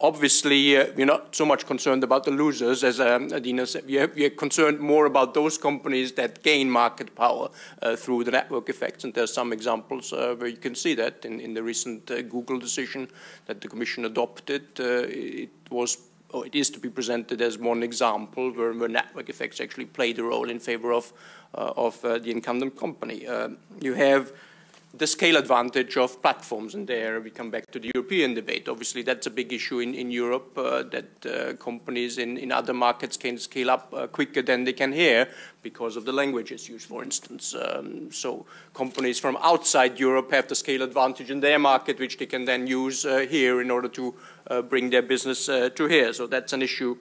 Obviously, we're not so much concerned about the losers, as Adina said. We are concerned more about those companies that gain market power through the network effects. And there's some examples where you can see that in the recent Google decision that the Commission adopted. It is to be presented as one example where network effects actually played a role in favor of the incumbent company. You have the scale advantage of platforms, and there we come back to the European debate. Obviously, that's a big issue in Europe, that companies in other markets can scale up quicker than they can here because of the languages used, for instance. So companies from outside Europe have the scale advantage in their market, which they can then use here in order to bring their business to here. So that's an issue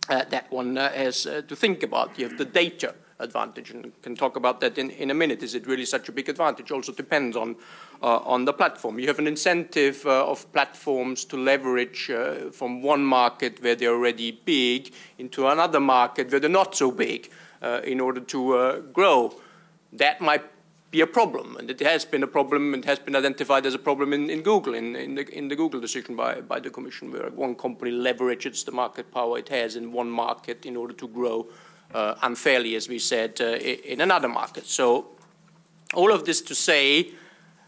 that one has to think about. You have the data advantage, and can talk about that in a minute. Is it really such a big advantage? Also depends on the platform. You have an incentive of platforms to leverage from one market where they're already big into another market where they're not so big in order to grow. That might be a problem, and it has been a problem. It has been identified as a problem in Google, in the Google decision by the Commission, where one company leverages the market power it has in one market in order to grow unfairly, as we said, in another market. So all of this to say,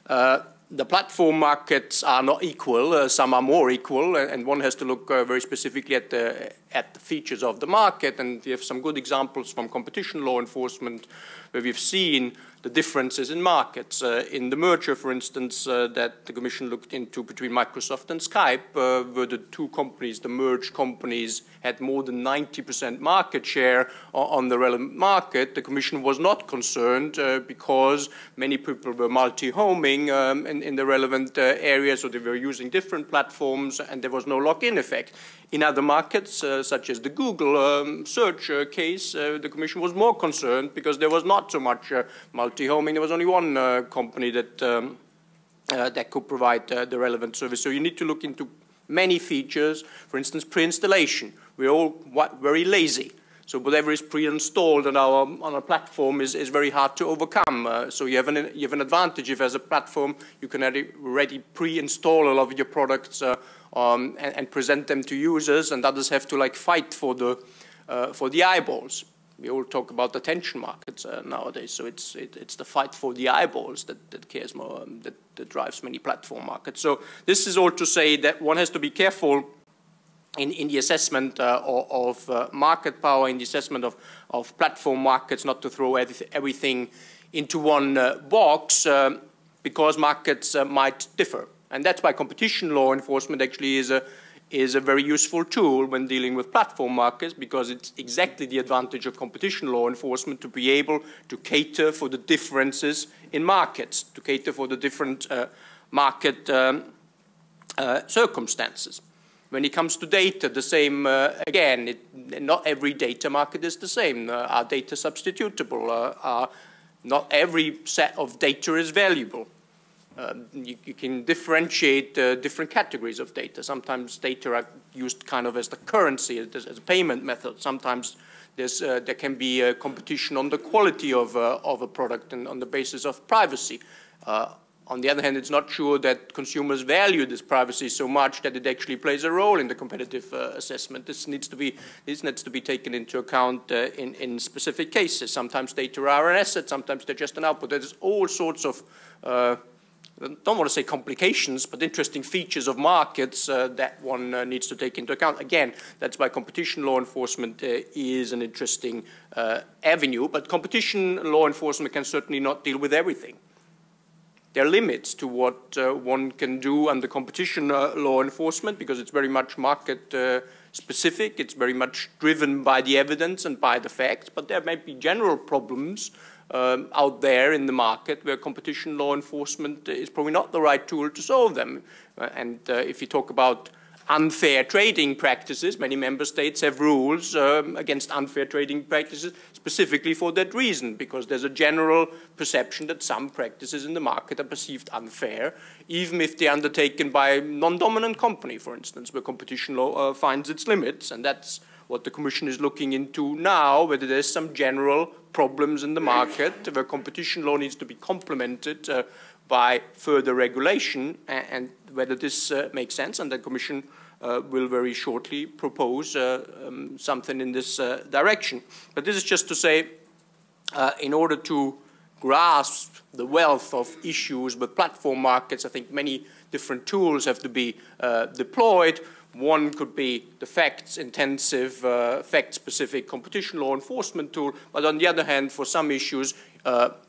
the platform markets are not equal. Some are more equal, and one has to look very specifically at the features of the market. And we have some good examples from competition law enforcement where we've seen the differences in markets. In the merger, for instance, that the Commission looked into between Microsoft and Skype, where the two companies, the merged companies, had more than 90% market share on the relevant market. The Commission was not concerned because many people were multi-homing in the relevant areas, so they were using different platforms, and there was no lock-in effect. In other markets, such as the Google search case, the Commission was more concerned because there was not so much multi-homing. There was only one company that that could provide the relevant service. So you need to look into many features. For instance, pre-installation. We're all very lazy. So whatever is pre-installed on our platform is very hard to overcome. So you have an advantage if, as a platform, you can already pre-install a lot of your products and present them to users, and others have to fight for the eyeballs. We all talk about attention markets nowadays, so it's the fight for the eyeballs that cares more, that drives many platform markets. So this is all to say that one has to be careful in the assessment of market power, in the assessment of platform markets, not to throw everything into one box, because markets might differ. And that's why competition law enforcement actually is a very useful tool when dealing with platform markets, because it's exactly the advantage of competition law enforcement to be able to cater for the differences in markets, to cater for the different market circumstances. When it comes to data, the same again. Not every data market is the same. Are data substitutable? Not every set of data is valuable. You can differentiate different categories of data. Sometimes data are used kind of as the currency, as a payment method. Sometimes there can be a competition on the quality of a product and on the basis of privacy. On the other hand, it's not sure that consumers value this privacy so much that it actually plays a role in the competitive assessment. This needs to be taken into account in specific cases. Sometimes data are an asset, sometimes they're just an output. There's all sorts of I don't want to say complications, but interesting features of markets that one needs to take into account. Again, that's why competition law enforcement is an interesting avenue, but competition law enforcement can certainly not deal with everything. There are limits to what one can do under competition law enforcement because it's very much market specific, it's very much driven by the evidence and by the facts, but there might be general problems out there in the market where competition law enforcement is probably not the right tool to solve them. And if you talk about unfair trading practices, many member states have rules against unfair trading practices specifically for that reason, because there's a general perception that some practices in the market are perceived unfair, even if they're undertaken by a non-dominant company, for instance, where competition law finds its limits. And that's what the Commission is looking into now, whether there's some general problems in the market where competition law needs to be complemented by further regulation, and whether this makes sense. And the Commission will very shortly propose something in this direction. But this is just to say, in order to grasp the wealth of issues with platform markets, I think many different tools have to be deployed. One could be the facts-intensive, fact-specific competition law enforcement tool, but on the other hand, for some issues,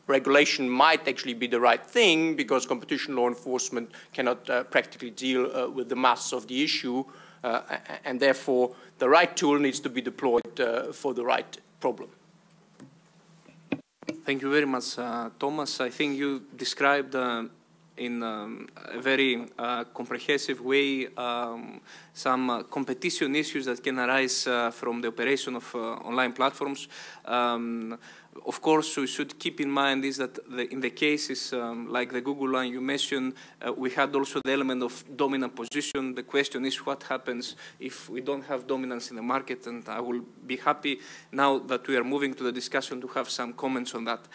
regulation might actually be the right thing because competition law enforcement cannot practically deal with the mass of the issue, and therefore the right tool needs to be deployed for the right problem. Thank you very much, Thomas. I think you described in a very comprehensive way some competition issues that can arise from the operation of online platforms. Of course, we should keep in mind is that in the cases like the Google line you mentioned, we had also the element of dominant position. The question is what happens if we don't have dominance in the market, and I will be happy now that we are moving to the discussion to have some comments on that.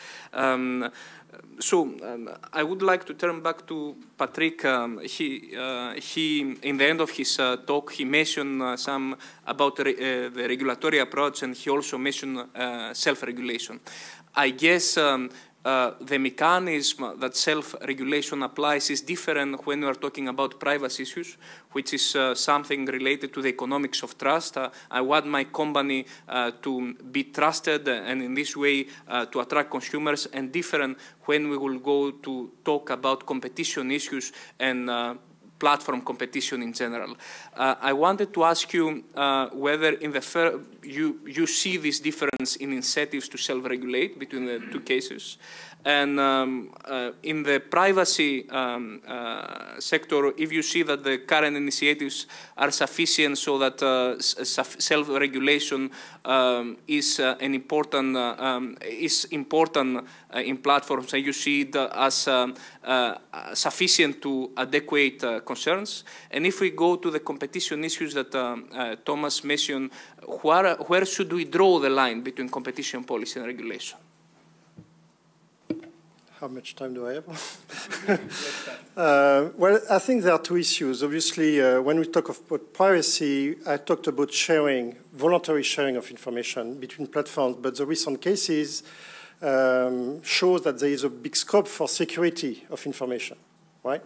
I would like to turn back to Patrick. He in the end of his talk, he mentioned some about the regulatory approach, and he also mentioned self-regulation. I guess the mechanism that self-regulation applies is different when we are talking about privacy issues, which is something related to the economics of trust. I want my company to be trusted and in this way to attract consumers, and different when we will go to talk about competition issues and platform competition in general. I wanted to ask you whether in the you see this difference in incentives to self-regulate between the two cases, and in the privacy sector, if you see that the current initiatives are sufficient so that self-regulation is an important in platforms, and you see it as sufficient to adequate concerns. And if we go to the competition issues that Thomas mentioned, where should we draw the line between competition policy and regulation? How much time do I have? Well, I think there are two issues. Obviously, when we talk about privacy, I talked about sharing, voluntary sharing of information between platforms, but the recent cases show that there is a big scope for security of information, right?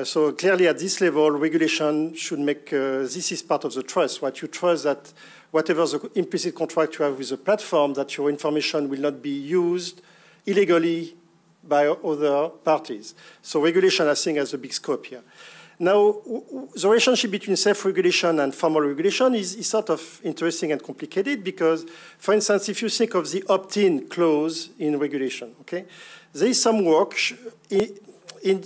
So clearly at this level, regulation should make, this is part of the trust, right? You trust that whatever the implicit contract you have with the platform, that your information will not be used illegally by other parties. So regulation, I think, has a big scope here. Now, the relationship between self-regulation and formal regulation is sort of interesting and complicated because, for instance, if you think of the opt-in clause in regulation, okay, there is some work in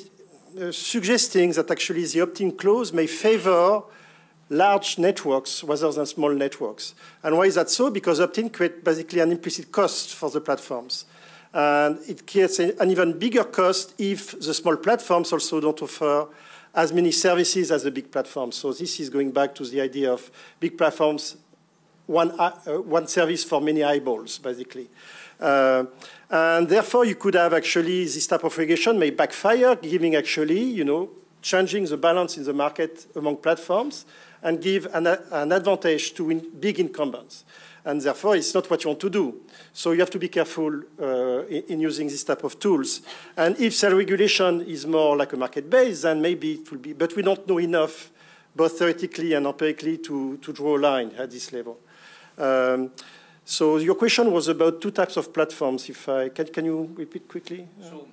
suggesting that actually the opt-in clause may favor large networks rather than small networks. And why is that so? Because opt-in creates basically an implicit cost for the platforms. And it creates an even bigger cost if the small platforms also don't offer as many services as the big platforms. So this is going back to the idea of big platforms, one service for many eyeballs, basically. And therefore, you could have actually this type of regulation may backfire, giving actually, changing the balance in the market among platforms and give an advantage to big incumbents. And therefore, it's not what you want to do. So you have to be careful in using this type of tools. And if self-regulation is more like a market-based, then maybe it will be. But we don't know enough, both theoretically and empirically, to draw a line at this level. So your question was about two types of platforms. Can you repeat quickly? So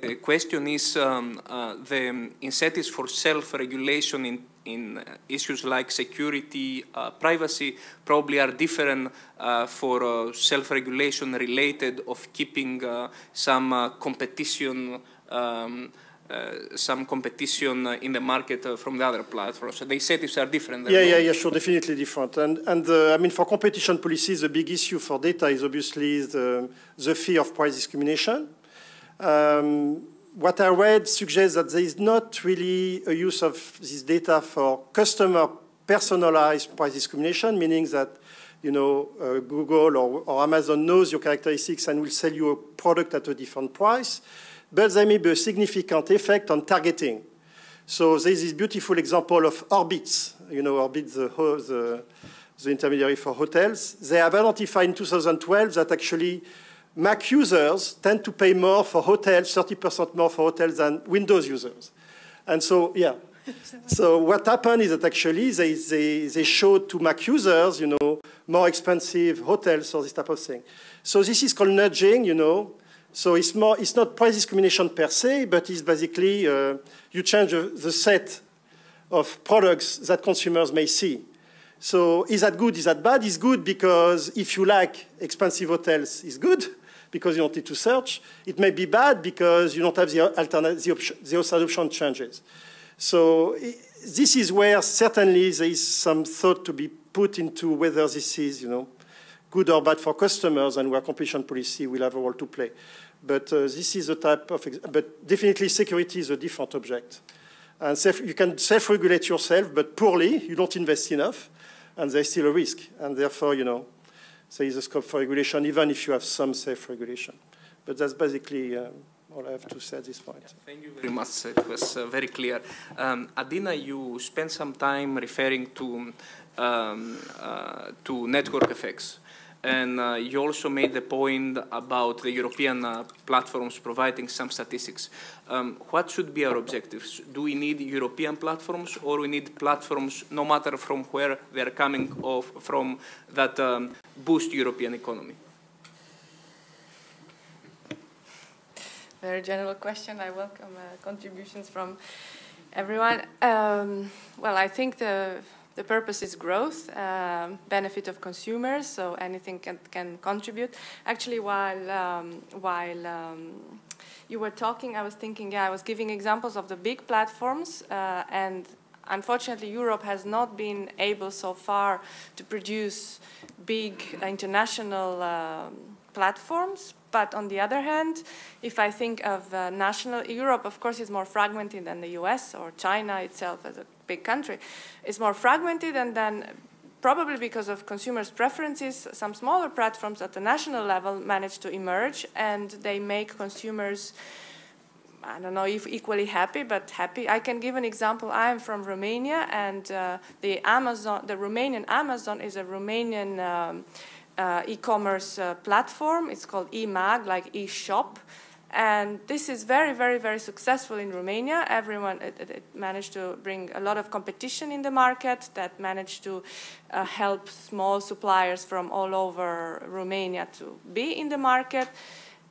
the question is the incentives for self-regulation in issues like security, privacy, probably are different for self-regulation related of keeping some competition in the market from the other platforms. So the incentives are different. Yeah, sure, definitely different. And I mean, for competition policies, the big issue for data is obviously the fear of price discrimination. What I read suggests that there is not really a use of this data for customer personalized price discrimination, meaning that Google or Amazon knows your characteristics and will sell you a product at a different price. But there may be a significant effect on targeting. So there's this beautiful example of Orbitz, Orbitz, the intermediary for hotels. They have identified in 2012 that actually Mac users tend to pay more for hotels, 30% more for hotels than Windows users. And so, yeah. So what happened is that actually they showed to Mac users, more expensive hotels or this type of thing. So this is called nudging, So it's not price discrimination per se, but it's basically you change the set of products that consumers may see. So is that good? Is that bad? It's good because if you like expensive hotels, it's good because you don't need to search. It may be bad because you don't have the option changes. So this is where certainly there is some thought to be put into whether this is, good or bad for customers, and where competition policy will have a role to play. But this is a type of, but definitely security is a different object. And you can self-regulate yourself, but poorly, you don't invest enough, and there's still a risk. And therefore, there is a scope for regulation, even if you have some self-regulation. But that's basically all I have to say at this point. Yeah, thank you very much. It was very clear. Adina, you spent some time referring to network effects. And you also made the point about the European platforms providing some statistics. What should be our objectives? Do we need European platforms, or we need platforms, no matter from where they are coming from, that boost European economy? Very general question. I welcome contributions from everyone. Well, I think the purpose is growth, benefit of consumers, so anything can contribute. Actually, while you were talking, I was thinking, I was giving examples of the big platforms, and unfortunately, Europe has not been able so far to produce big international platforms. But on the other hand, if I think of Europe, of course, is more fragmented than the US or China itself as a big country. It's more fragmented, and then probably because of consumers' preferences, some smaller platforms at the national level manage to emerge, and they make consumers, I don't know if equally happy, but happy. I can give an example. I am from Romania, and the Romanian Amazon is a Romanian e-commerce platform. It's called e-mag, like e-shop. And this is very, very, very successful in Romania. It managed to bring a lot of competition in the market, that managed to help small suppliers from all over Romania to be in the market.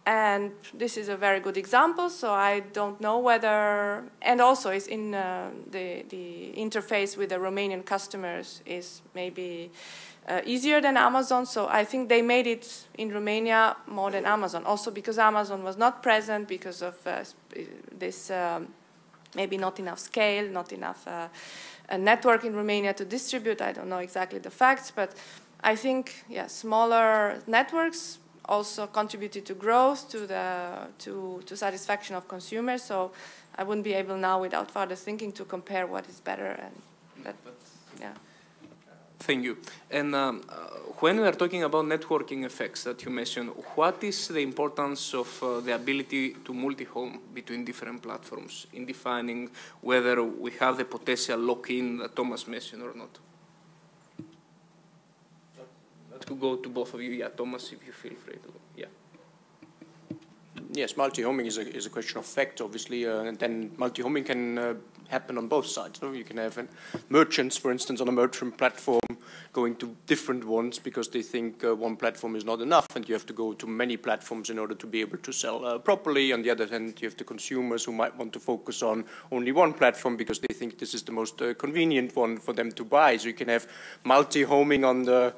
And this is a very good example, so I don't know whether, and also is in the interface with the Romanian customers is maybe easier than Amazon, so I think they made it in Romania more than Amazon. Also because Amazon was not present because of this maybe not enough scale, not enough a network in Romania to distribute. I don't know exactly the facts, but I think, yeah, smaller networks also contributed to growth, to satisfaction of consumers. So I wouldn't be able now, without further thinking, to compare what is better. But yeah. Thank you. And when we are talking about networking effects that you mentioned, what is the importance of the ability to multi-home between different platforms in defining whether we have the potential lock-in that Thomas mentioned or not? That could go to both of you. Yeah, Thomas, if you feel free to. Yeah. Yes, multi-homing is a question of fact, obviously, and then multi-homing can happen on both sides. No? You can have merchants, for instance, on a merchant platform going to different ones because they think one platform is not enough, and you have to go to many platforms in order to be able to sell properly. On the other hand, you have the consumers who might want to focus on only one platform because they think this is the most convenient one for them to buy. So you can have multi-homing on the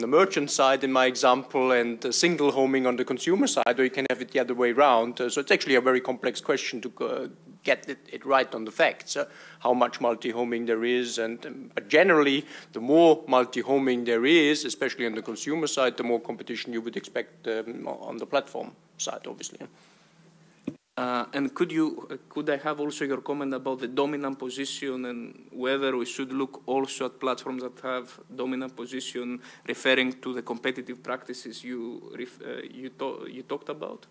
merchant side, in my example, and single homing on the consumer side, or you can have it the other way around. So it's actually a very complex question to get it right on the facts, how much multi-homing there is. But generally, the more multi-homing there is, especially on the consumer side, the more competition you would expect on the platform side, obviously. And could I have also your comment about the dominant position and whether we should look also at platforms that have dominant position, referring to the competitive practices you talked about?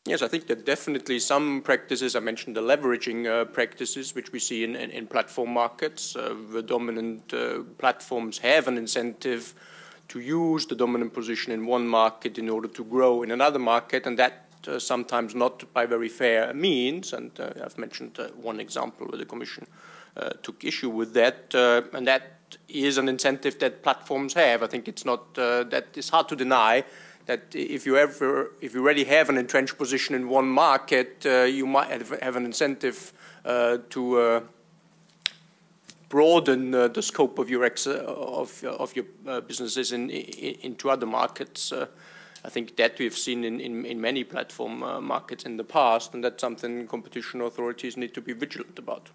Yes, I think that definitely some practices, I mentioned the leveraging practices, which we see in platform markets. The dominant platforms have an incentive to use the dominant position in one market in order to grow in another market, and that sometimes not by very fair means, and I've mentioned one example where the Commission took issue with that, and that is an incentive that platforms have. I think it's not that it's hard to deny that if you already have an entrenched position in one market, you might have an incentive to broaden the scope of your businesses into other markets. I think that we've seen in many platform markets in the past, and that's something competition authorities need to be vigilant about.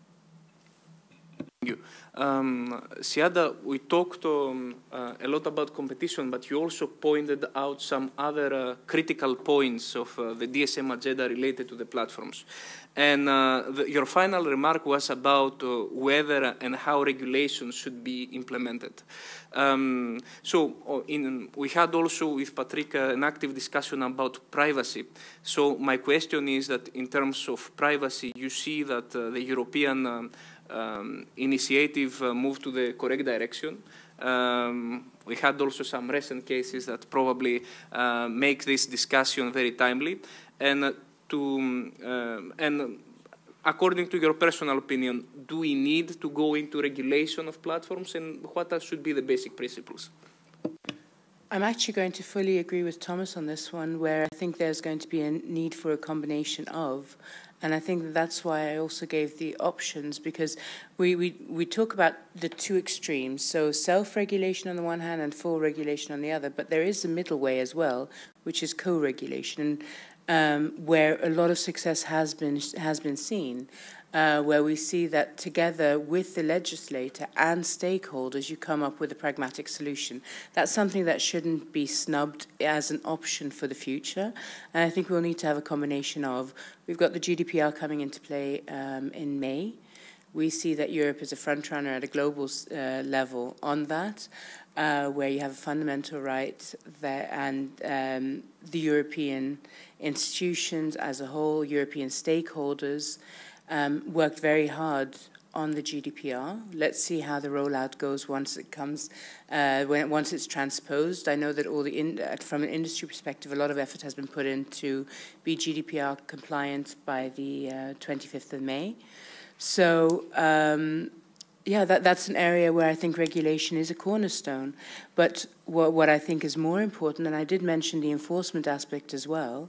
Thank you. Siada, we talked a lot about competition, but you also pointed out some other critical points of the DSM agenda related to the platforms. And your final remark was about whether and how regulations should be implemented. We had also with Patrick an active discussion about privacy. So my question is that in terms of privacy, you see that the European initiative moved to the correct direction. We had also some recent cases that probably make this discussion very timely. And according to your personal opinion, do we need to go into regulation of platforms, and what should be the basic principles? I'm actually going to fully agree with Thomas on this one, where I think there's going to be a need for a combination of, and I think that's why I also gave the options, because we talk about the two extremes, so self-regulation on the one hand and full regulation on the other, but there is a middle way as well, which is co-regulation, where a lot of success has been seen, where we see that together with the legislator and stakeholders, you come up with a pragmatic solution. That's something that shouldn't be snubbed as an option for the future. And I think we'll need to have a combination of, we've got the GDPR coming into play in May. We see that Europe is a front runner at a global level on that, where you have a fundamental right there, and the European institutions as a whole, European stakeholders, worked very hard on the GDPR. Let's see how the rollout goes once it comes, once it's transposed. I know that from an industry perspective, a lot of effort has been put in to be GDPR compliant by the 25th of May. So, yeah, that's an area where I think regulation is a cornerstone. But what I think is more important, and I did mention the enforcement aspect as well,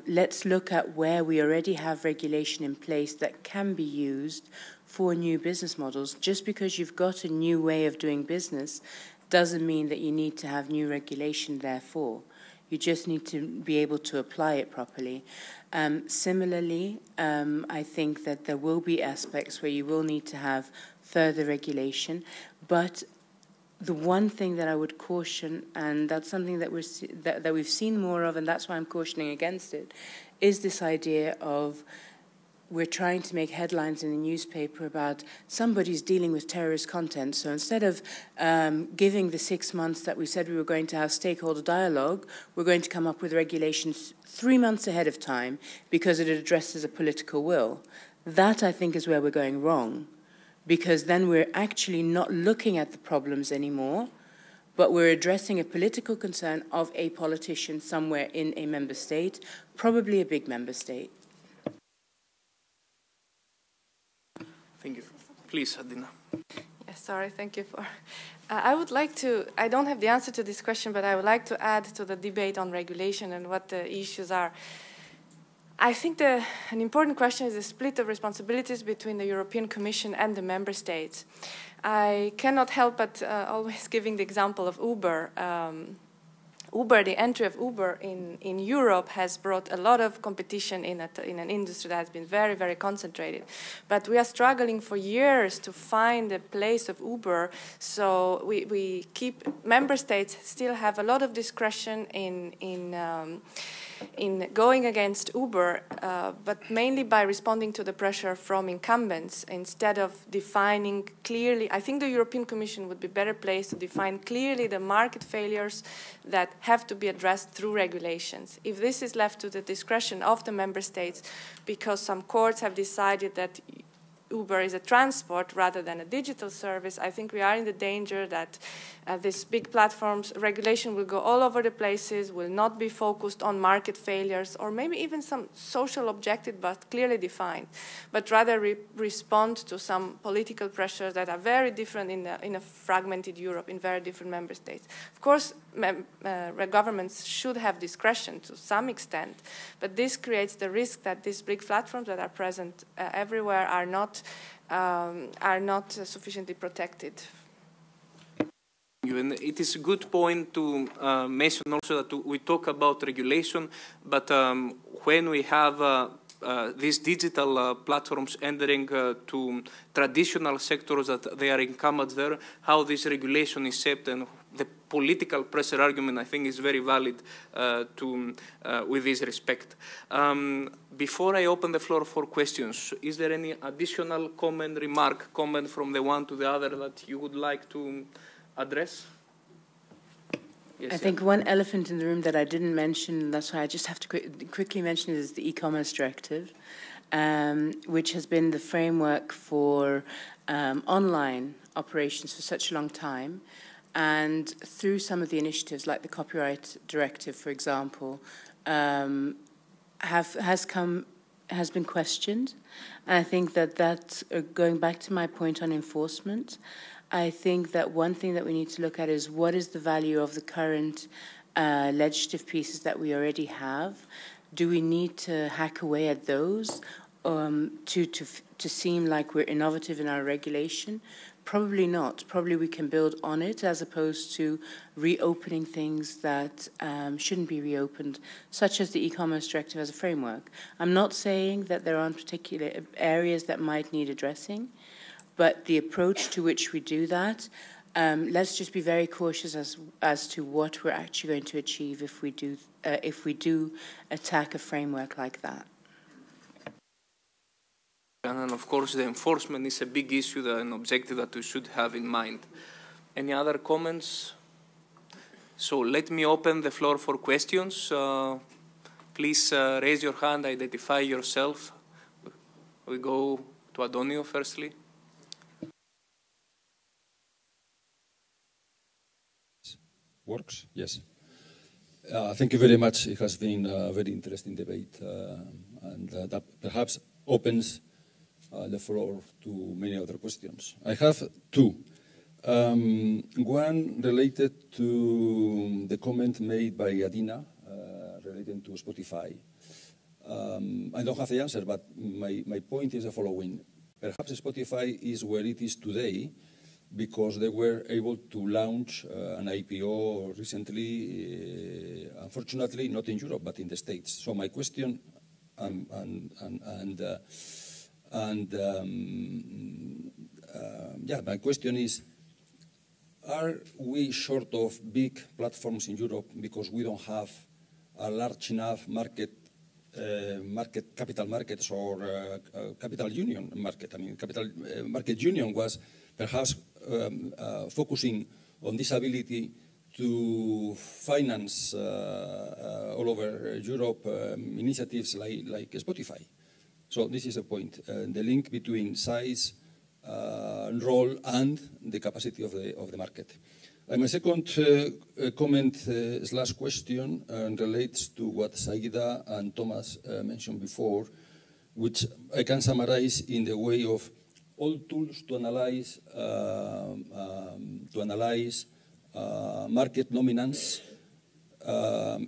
let's look at where we already have regulation in place that can be used for new business models. Just because you've got a new way of doing business doesn't mean that you need to have new regulation therefore. You just need to be able to apply it properly. Similarly, I think that there will be aspects where you will need to have further regulation, but the one thing that I would caution, and that's something that we've seen more of, and that's why I'm cautioning against it, is this idea of we're trying to make headlines in the newspaper about somebody's dealing with terrorist content. So instead of giving the 6 months that we said we were going to have stakeholder dialogue, we're going to come up with regulations 3 months ahead of time because it addresses a political will. That, I think, is where we're going wrong, because then we're actually not looking at the problems anymore, but we're addressing a political concern of a politician somewhere in a member state, probably a big member state. Thank you. Please, Adina. Yes, sorry, thank you for... I would like to... I don't have the answer to this question, but I would like to add to the debate on regulation and what the issues are. I think an important question is the split of responsibilities between the European Commission and the member states. I cannot help but always giving the example of Uber. The entry of Uber in Europe has brought a lot of competition in an industry that has been very, very concentrated. But we are struggling for years to find a place of Uber, so we keep, member states still have a lot of discretion in going against Uber, but mainly by responding to the pressure from incumbents instead of defining clearly. I think the European Commission would be better placed to define clearly the market failures that have to be addressed through regulations. If this is left to the discretion of the member states because some courts have decided that Uber is a transport rather than a digital service, I think we are in the danger that these big platforms, regulation will go all over the places, will not be focused on market failures or maybe even some social objective but clearly defined, but rather respond to some political pressures that are very different in a fragmented Europe, in very different member states. Of course, governments should have discretion to some extent, but this creates the risk that these big platforms that are present everywhere are not sufficiently protected. And it is a good point to mention also that we talk about regulation, but when we have these digital platforms entering to traditional sectors that they are incumbents there, how this regulation is shaped, and the political pressure argument, I think, is very valid with this respect. Before I open the floor for questions, is there any additional comment from the one to the other that you would like to address? Yes, I think one elephant in the room that I didn't mention, that's why I just have to quickly mention it, is the e-commerce directive, which has been the framework for online operations for such a long time. And through some of the initiatives, like the copyright directive, for example, has been questioned. And I think that going back to my point on enforcement, I think that one thing that we need to look at is what is the value of the current legislative pieces that we already have. Do we need to hack away at those to seem like we're innovative in our regulation? Probably not. Probably we can build on it as opposed to reopening things that shouldn't be reopened, such as the e-commerce directive as a framework. I'm not saying that there aren't particular areas that might need addressing, but the approach to which we do that, let's just be very cautious as to what we're actually going to achieve if we do attack a framework like that. And of course, the enforcement is a big issue, an objective that we should have in mind. Any other comments? So let me open the floor for questions. Please raise your hand, identify yourself. We go to Adonio firstly. Works? Yes. Thank you very much. It has been a very interesting debate, and that perhaps opens the floor to many other questions. I have two. One related to the comment made by Adina relating to Spotify. I don't have the answer, but my point is the following. Perhaps Spotify is where it is today because they were able to launch an IPO recently, unfortunately not in Europe, but in the States. So my question, my question is, are we short of big platforms in Europe because we don't have a large enough market capital markets or capital union market. I mean, capital market union was perhaps focusing on this ability to finance all over Europe initiatives like Spotify. So this is a point, the link between size, role, and the capacity of the market. My second comment / question relates to what Saida and Thomas mentioned before, which I can summarize in the way of all tools to analyze market dominance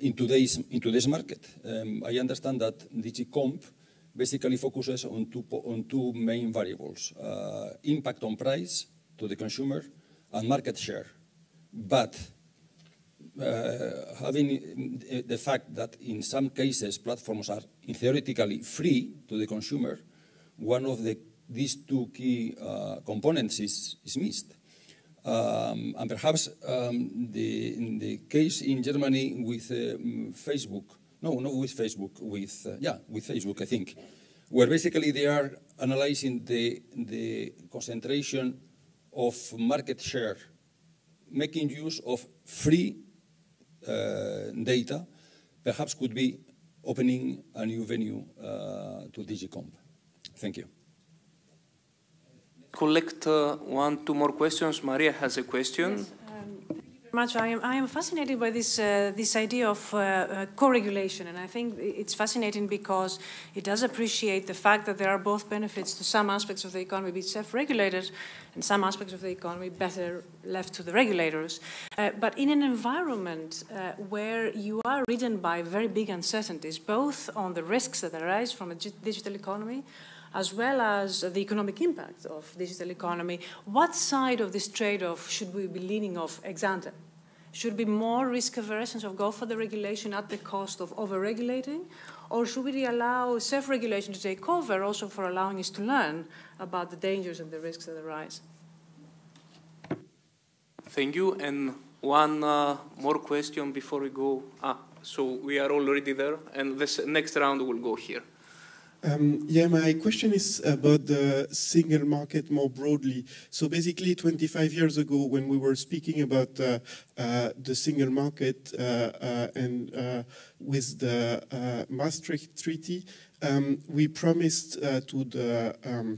in today's market. I understand that DG Comp basically focuses on two main variables: impact on price to the consumer and market share. But having the fact that in some cases platforms are theoretically free to the consumer, one of these two key components is missed. And perhaps in the case in Germany with Facebook, with Facebook, I think, where basically they are analyzing the concentration of market share, making use of free data, perhaps could be opening a new venue to DG Comp. Thank you. Collect 1, 2 more questions. Maria has a question. Yes, much. I am fascinated by this idea of co-regulation, and I think it's fascinating because it does appreciate the fact that there are both benefits to some aspects of the economy be self-regulated, and some aspects of the economy better left to the regulators. But in an environment where you are ridden by very big uncertainties, both on the risks that arise from a digital economy, as well as the economic impact of digital economy, what side of this trade-off should we be leaning off ex ante? Should be more risk-averse and so go for the regulation at the cost of over-regulating? Or should we allow self-regulation to take over also for allowing us to learn about the dangers and the risks that arise? Thank you. And one more question before we go. So we are already there, and this next round will go here. My question is about the single market more broadly. So basically 25 years ago when we were speaking about the single market and with the Maastricht Treaty, we promised the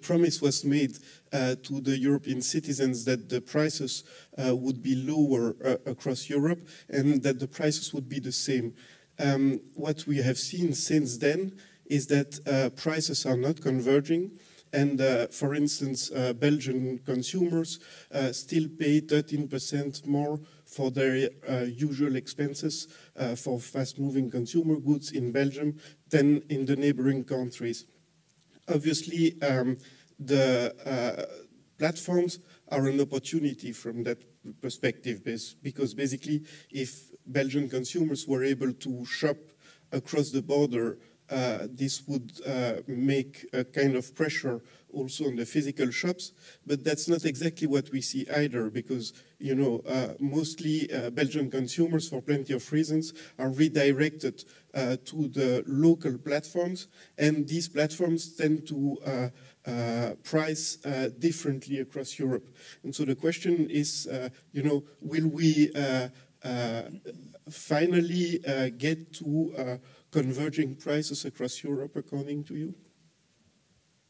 promise was made to the European citizens that the prices would be lower across Europe and that the prices would be the same. What we have seen since then is that prices are not converging, and for instance, Belgian consumers still pay 13% more for their usual expenses for fast-moving consumer goods in Belgium than in the neighboring countries. Obviously, the platforms are an opportunity from that perspective, because basically if Belgian consumers were able to shop across the border, this would make a kind of pressure also on the physical shops, but that's not exactly what we see either, because mostly Belgian consumers, for plenty of reasons, are redirected to the local platforms, and these platforms tend to price differently across Europe. And so the question is, will we finally get to converging prices across Europe, according to you?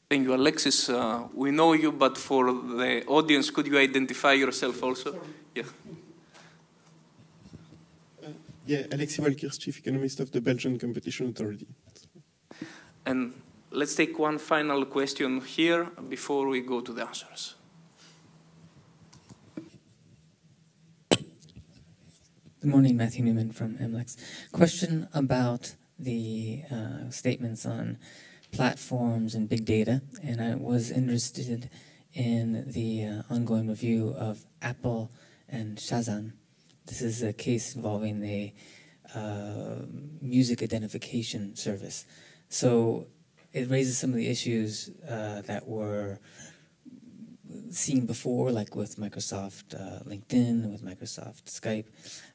Thank you, Alexis. We know you, but for the audience, could you identify yourself also? Alexis Walkers, Chief Economist of the Belgian Competition Authority. And let's take one final question here before we go to the answers. Good morning, Matthew Newman from MLEX. Question about the statements on platforms and big data, and I was interested in the ongoing review of Apple and Shazam. This is a case involving a music identification service. So it raises some of the issues that were seen before, like with Microsoft LinkedIn, with Microsoft Skype.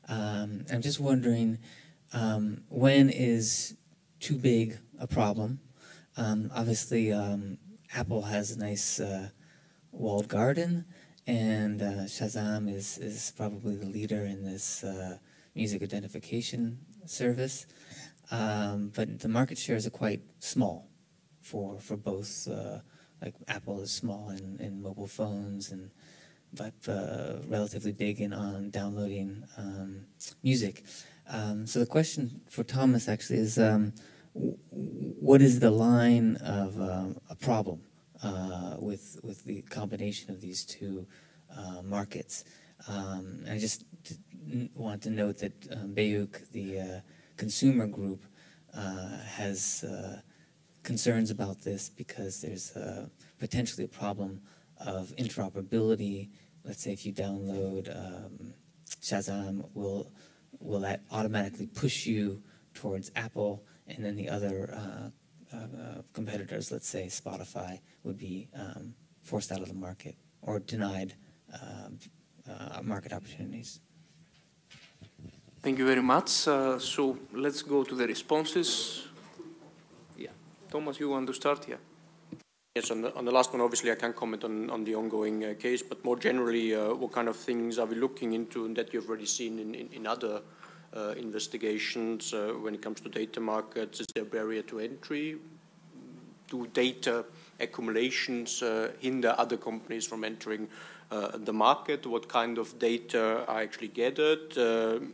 I'm just wondering when is too big a problem? Obviously, Apple has a nice walled garden, and Shazam is probably the leader in this music identification service. But the market shares are quite small for both. Like Apple is small in mobile phones, but relatively big on downloading music. So the question for Thomas actually is, what is the line of a problem with the combination of these two markets? I just want to note that Beuk, the consumer group, has concerns about this because there's potentially a problem of interoperability. Let's say if you download Shazam, will that automatically push you towards Apple, and then the other competitors, let's say Spotify, would be forced out of the market or denied market opportunities? Thank you very much. So let's go to the responses. Yeah, Thomas, you want to start here? Yes, on the last one, obviously I can't comment on the ongoing case, but more generally, what kind of things are we looking into and that you've already seen in other investigations when it comes to data markets? Is there a barrier to entry? Do data accumulations hinder other companies from entering the market? What kind of data are actually gathered?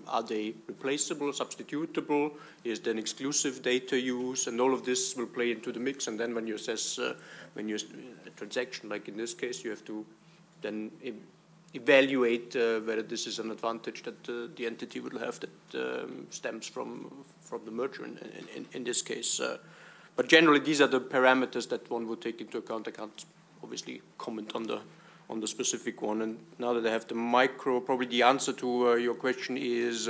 Are they replaceable, substitutable? Is there an exclusive data use? And all of this will play into the mix. And then when you assess a transaction, like in this case, you have to then evaluate whether this is an advantage that the entity will have that stems from the merger in this case. But generally, these are the parameters that one would take into account. I can't obviously comment on the specific one. And now that I have the micro, probably the answer to your question is,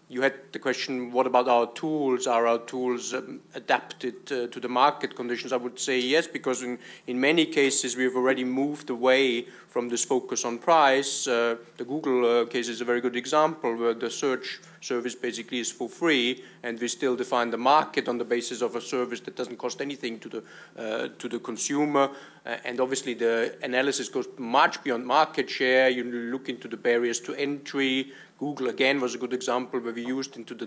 you had the question, what about our tools? Are our tools adapted to the market conditions? I would say yes, because in many cases we've already moved away from this focus on price. The Google case is a very good example, where the search service basically is for free, and we still define the market on the basis of a service that doesn't cost anything to the consumer. And obviously the analysis goes much beyond market share. You look into the barriers to entry. Google again was a good example where we looked into the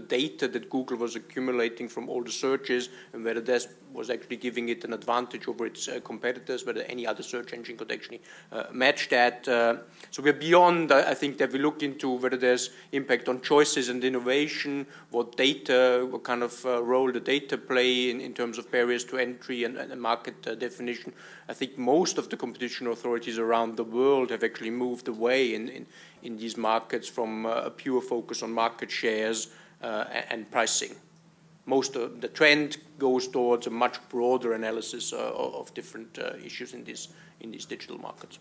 data that Google was accumulating from all the searches, and whether that was actually giving it an advantage over its competitors, whether any other search engine could actually match that. So we're beyond, I think, that we look into whether there's impact on choices and innovation, what kind of role the data play in terms of barriers to entry and market definition. I think most of the competition authorities around the world have actually moved away in these markets from a pure focus on market shares and pricing. Most of the trend goes towards a much broader analysis of different issues in these digital markets.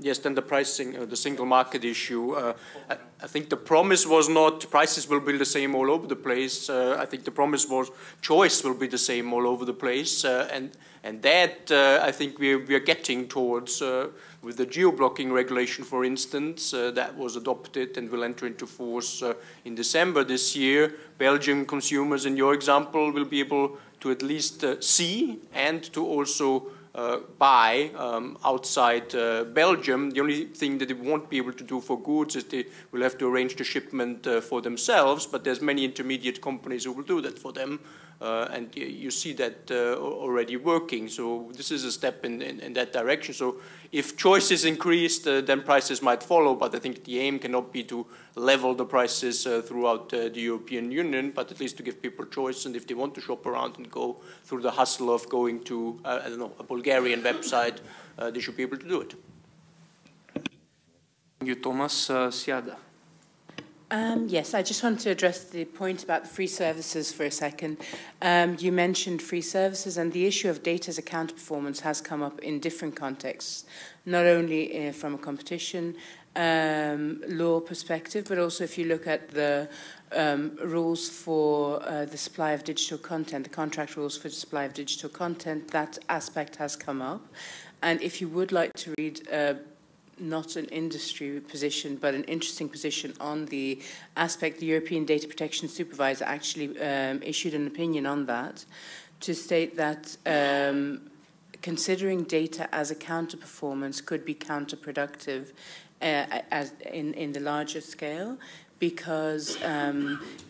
Yes, then the pricing, the single market issue. I think the promise was not prices will be the same all over the place. I think the promise was choice will be the same all over the place, and that I think we are getting towards with the geo-blocking regulation, for instance, that was adopted and will enter into force in December this year. Belgian consumers, in your example, will be able to at least see and to also buy outside Belgium. The only thing that they won't be able to do for goods is they will have to arrange the shipment for themselves, but there's many intermediate companies who will do that for them, and you see that already working. So this is a step in that direction. So if choice is increased, then prices might follow, but I think the aim cannot be to level the prices throughout the European Union, but at least to give people choice, and if they want to shop around and go through the hustle of going to, I don't know, a Bulgarian website, they should be able to do it. Thank you, Thomas. Siada. Yes, I just want to address the point about the free services for a second. You mentioned free services, and the issue of data as a counter-performance has come up in different contexts, not only from a competition law perspective, but also if you look at the rules for the supply of digital content, the contract rules for the supply of digital content, that aspect has come up. And if you would like to read not an industry position, but an interesting position on the aspect. The European Data Protection Supervisor actually issued an opinion on that to state that considering data as a counter-performance could be counterproductive as in the larger scale, because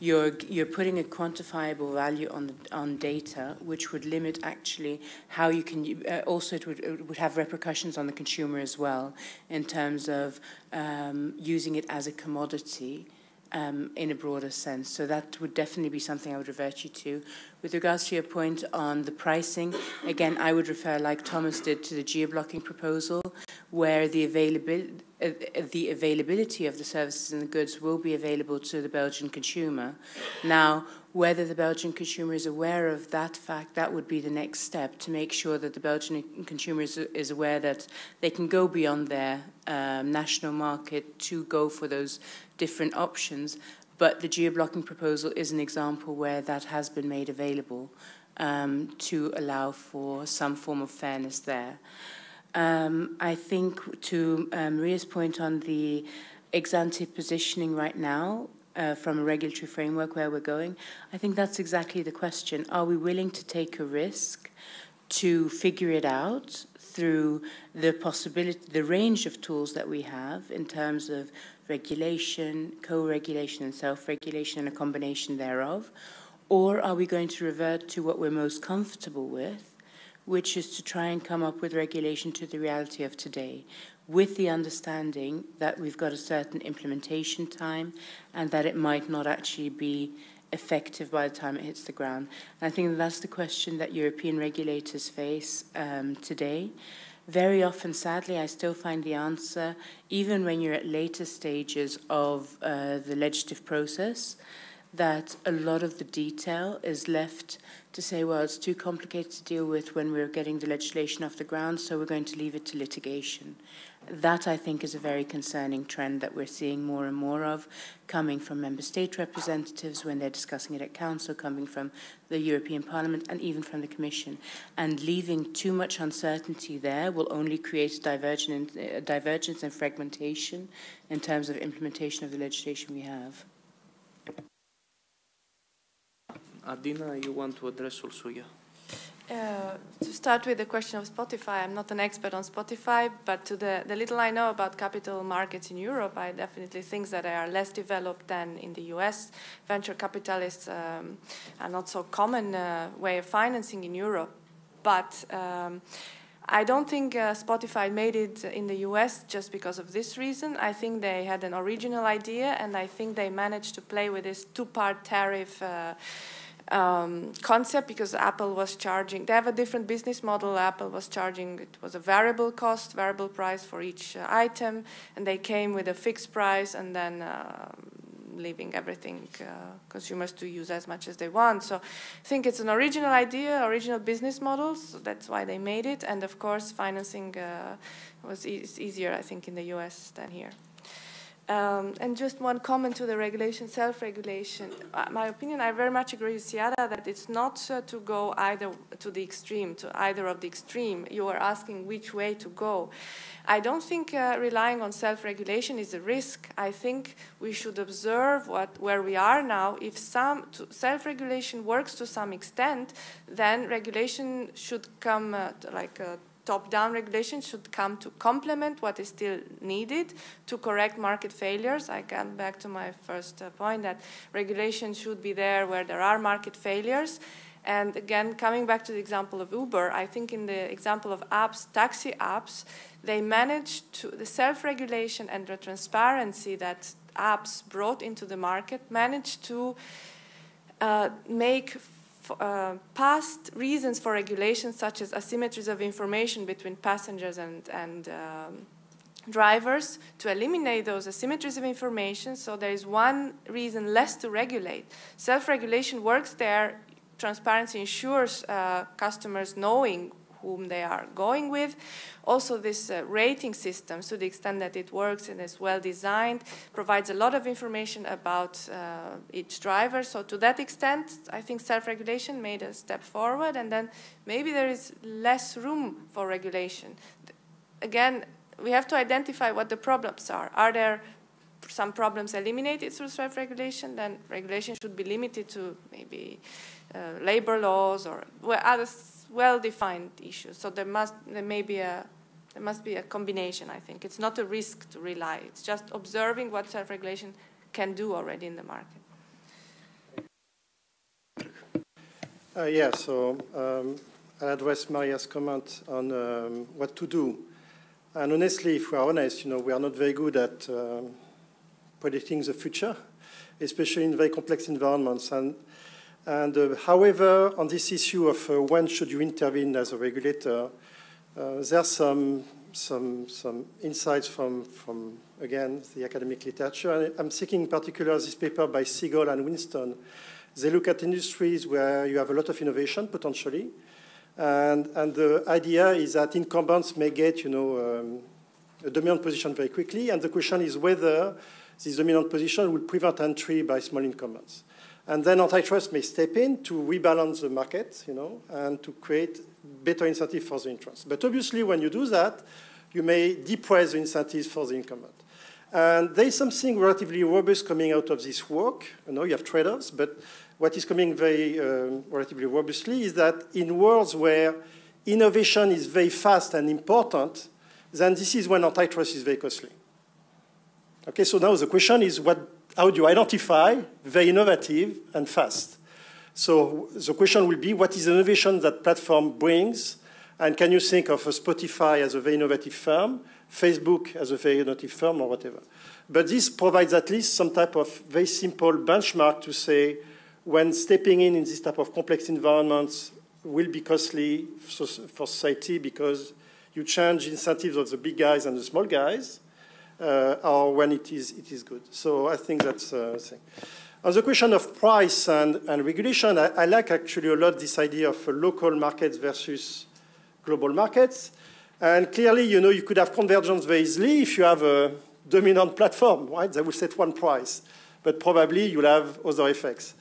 you're putting a quantifiable value on data, which would limit actually how you can. Also, it would have repercussions on the consumer as well, in terms of using it as a commodity in a broader sense. So that would definitely be something I would revert you to. With regards to your point on the pricing, again, I would refer, like Thomas did, to the geo-blocking proposal, where the availability of the services and the goods will be available to the Belgian consumer. Now, whether the Belgian consumer is aware of that fact, that would be the next step, to make sure that the Belgian consumer is aware that they can go beyond their national market to go for those different options. But the geo-blocking proposal is an example where that has been made available to allow for some form of fairness there. I think to Maria's point on the ex-ante positioning right now, from a regulatory framework where we're going, I think that's exactly the question. Are we willing to take a risk to figure it out through the possibility, the range of tools that we have in terms of regulation, co-regulation, and self-regulation, and a combination thereof? Or are we going to revert to what we're most comfortable with, which is to try and come up with regulation to the reality of today, with the understanding that we've got a certain implementation time and that it might not actually be effective by the time it hits the ground. And I think that's the question that European regulators face today. Very often, sadly, I still find the answer, even when you're at later stages of the legislative process, that a lot of the detail is left to say, well, it's too complicated to deal with when we're getting the legislation off the ground, so we're going to leave it to litigation. That, I think, is a very concerning trend that we're seeing more and more of, coming from member state representatives when they're discussing it at Council, coming from the European Parliament, and even from the Commission. And leaving too much uncertainty there will only create divergence and fragmentation in terms of implementation of the legislation we have. Adina, you want to address also, yeah? To start with the question of Spotify, I'm not an expert on Spotify, but to the little I know about capital markets in Europe, I definitely think that they are less developed than in the US. Venture capitalists are not so common way of financing in Europe, but I don't think Spotify made it in the US just because of this reason. I think they had an original idea, and I think they managed to play with this two-part tariff concept, because Apple was charging, they have a different business model. Apple was charging, it was a variable cost, variable price for each item, and they came with a fixed price, and then leaving everything consumers to use as much as they want. So I think it's an original idea, original business model, so that's why they made it. And of course, financing was easier, I think, in the US than here. And just one comment to the regulation, self-regulation. My opinion, I very much agree with Ciara that it's not to go either to the extreme, to either of the extreme. You are asking which way to go. I don't think relying on self-regulation is a risk. I think we should observe where we are now. If self-regulation works to some extent, then regulation should come top-down regulation should come to complement what is still needed to correct market failures. I come back to my first point that regulation should be there where there are market failures. And again, coming back to the example of Uber, I think in the example of apps, taxi apps, they managed to, the self-regulation and the transparency that apps brought into the market managed to make past reasons for regulation, such as asymmetries of information between passengers and drivers, to eliminate those asymmetries of information. So there is one reason less to regulate. Self-regulation works there. Transparency ensures customers knowing whom they are going with. Also, this rating system, to the extent that it works and is well designed, provides a lot of information about each driver. So to that extent, I think self-regulation made a step forward, and then maybe there is less room for regulation. Again, we have to identify what the problems are. Are there some problems eliminated through self-regulation? Then regulation should be limited to maybe labor laws or other well-defined issues. So there must be a combination, I think. It's not a risk to rely. It's just observing what self-regulation can do already in the market. Yeah, so I'll address Maria's comment on what to do. And honestly, if we're honest, we are not very good at predicting the future, especially in very complex environments. And however, on this issue of when should you intervene as a regulator, there are some insights from again, the academic literature. And I'm thinking in particular this paper by Siegel and Winston. They look at industries where you have a lot of innovation, potentially. And the idea is that incumbents may get, a dominant position very quickly. And the question is whether this dominant position will prevent entry by small incumbents. And then antitrust may step in to rebalance the market, and to create better incentive for the entrants. But obviously, when you do that, you may depress the incentives for the incumbent. And there is something relatively robust coming out of this work. You have trade-offs, but what is coming very relatively robustly is that in worlds where innovation is very fast and important, then this is when antitrust is very costly. Okay, so now the question is, how do you identify very innovative and fast? So the question will be, what is the innovation that platform brings? And can you think of a Spotify as a very innovative firm, Facebook as a very innovative firm, or whatever? But this provides at least some type of very simple benchmark to say, when stepping in this type of complex environments will be costly for society because you change incentives of the big guys and the small guys, or when it is good. So I think that's the thing. On the question of price and regulation, I like actually a lot this idea of local markets versus global markets. And clearly, you could have convergence very easily if you have a dominant platform, right? They will set one price, but probably you'll have other effects.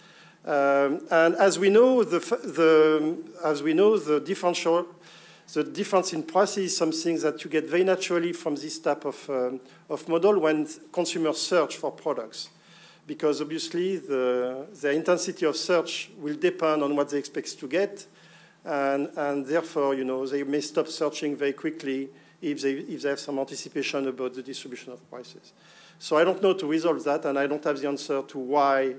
And as we know, the difference in price is something that you get very naturally from this type of model when consumers search for products. Because obviously, the intensity of search will depend on what they expect to get. And therefore, they may stop searching very quickly if they have some anticipation about the distribution of prices. So I don't know to resolve that, and I don't have the answer to why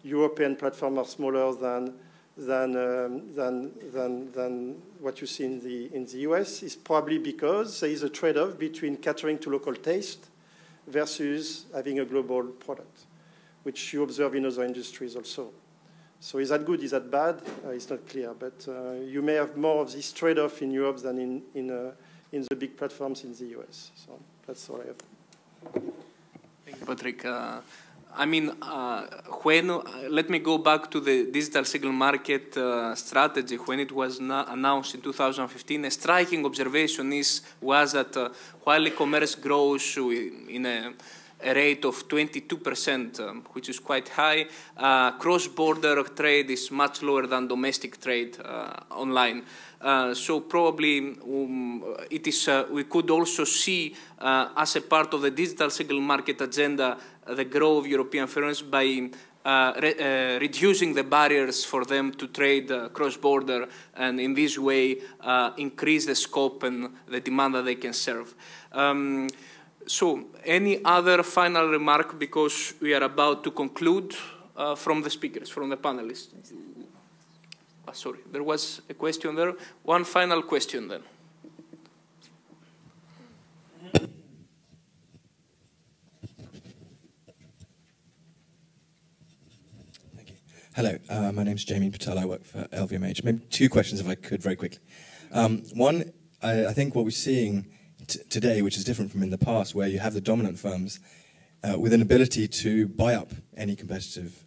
European platforms are smaller than what you see in the US. Is probably because there is a trade-off between catering to local taste versus having a global product, which you observe in other industries also. So is that good? Is that bad? It's not clear. But you may have more of this trade-off in Europe than in the big platforms in the US. So that's all I have. Thank you, Patrick. Let me go back to the digital single market strategy. When it was announced in 2015, a striking observation was that while e-commerce grows in a rate of 22%, which is quite high, cross-border trade is much lower than domestic trade online. So probably we could also see as a part of the digital single market agenda the growth of European firms by reducing the barriers for them to trade cross-border, and in this way increase the scope and the demand that they can serve. So any other final remark, because we are about to conclude from the speakers, from the panelists? Sorry, there was a question there. One final question then. Thank you. Hello, my name is Jamie Patel. I work for LVMH. Maybe two questions, if I could, very quickly. One, I think what we're seeing today, which is different from in the past, where you have the dominant firms with an ability to buy up any competitive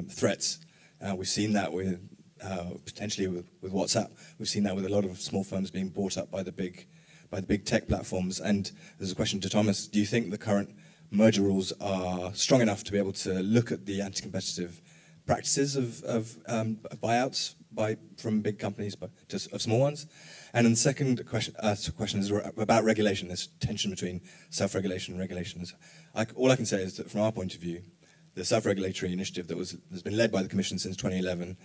threats. We've seen that with potentially with WhatsApp. We've seen that with a lot of small firms being bought up by the big tech platforms. And there's a question to Thomas: do you think the current merger rules are strong enough to be able to look at the anti-competitive practices of buyouts from big companies of small ones. And then the second question is about regulation, this tension between self-regulation and regulations. All I can say is that from our point of view, the self-regulatory initiative that has been led by the Commission since 2011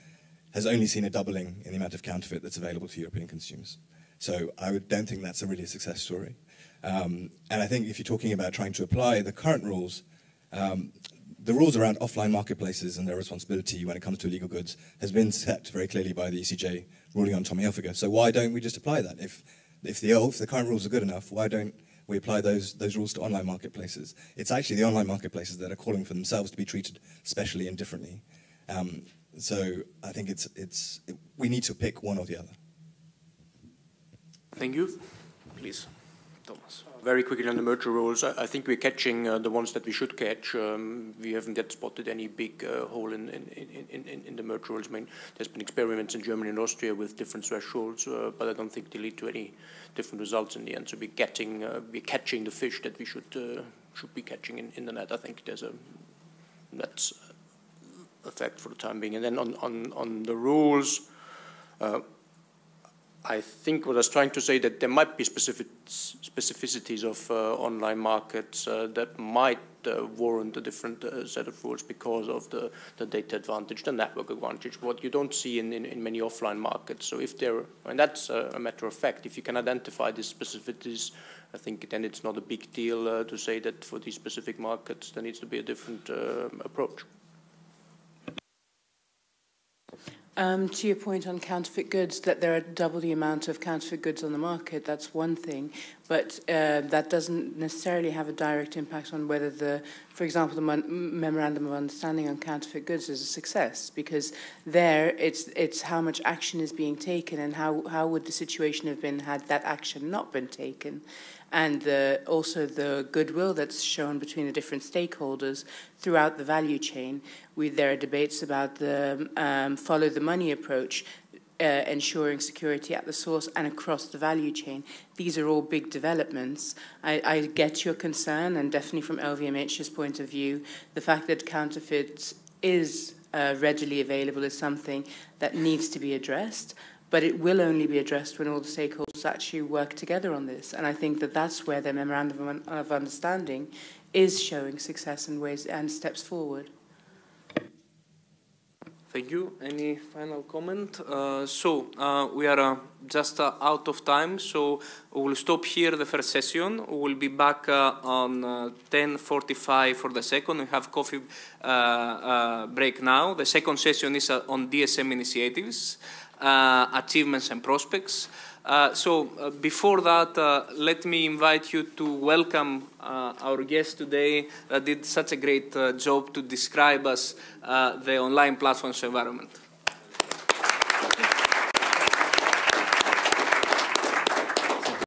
has only seen a doubling in the amount of counterfeit that's available to European consumers. So I don't think that's really a success story. And I think if you're talking about trying to apply the current rules, the rules around offline marketplaces and their responsibility when it comes to illegal goods has been set very clearly by the ECJ ruling on Tommy Hilfiger. So why don't we just apply that? If the current rules are good enough, why don't we apply those rules to online marketplaces? It's actually the online marketplaces that are calling for themselves to be treated specially and differently. So I think we need to pick one or the other. Thank you. Please, Thomas. Very quickly on the merger rules, I think we're catching the ones that we should catch. We haven't yet spotted any big hole in the merger rules. I mean, there's been experiments in Germany and Austria with different thresholds, but I don't think they lead to any different results in the end. So we're catching the fish that we should be catching in the net. I think that's a fact for the time being. And then on the rules, I think what I was trying to say that there might be specificities of online markets that might warrant a different set of rules because of the data advantage, the network advantage, what you don't see in many offline markets. So if and that's a matter of fact, if you can identify these specificities, I think then it's not a big deal to say that for these specific markets there needs to be a different approach. To your point on counterfeit goods, that there are double the amount of counterfeit goods on the market, that's one thing. But that doesn't necessarily have a direct impact on whether for example, the Memorandum of Understanding on counterfeit goods is a success, because there it's how much action is being taken and how would the situation have been had that action not been taken. And also the goodwill that's shown between the different stakeholders throughout the value chain. There are debates about the follow the money approach, ensuring security at the source and across the value chain. These are all big developments. I get your concern, and definitely from LVMH's point of view, the fact that counterfeit is readily available is something that needs to be addressed. But it will only be addressed when all the stakeholders actually work together on this. And I think that that's where the Memorandum of Understanding is showing success in ways and steps forward. Thank you. Any final comment? We are just out of time, so we will stop here the first session. We will be back on 10:45 for the second. We have coffee break now. The second session is on DSM initiatives, achievements and prospects. Before that, let me invite you to welcome our guest today that did such a great job to describe us the online platforms environment.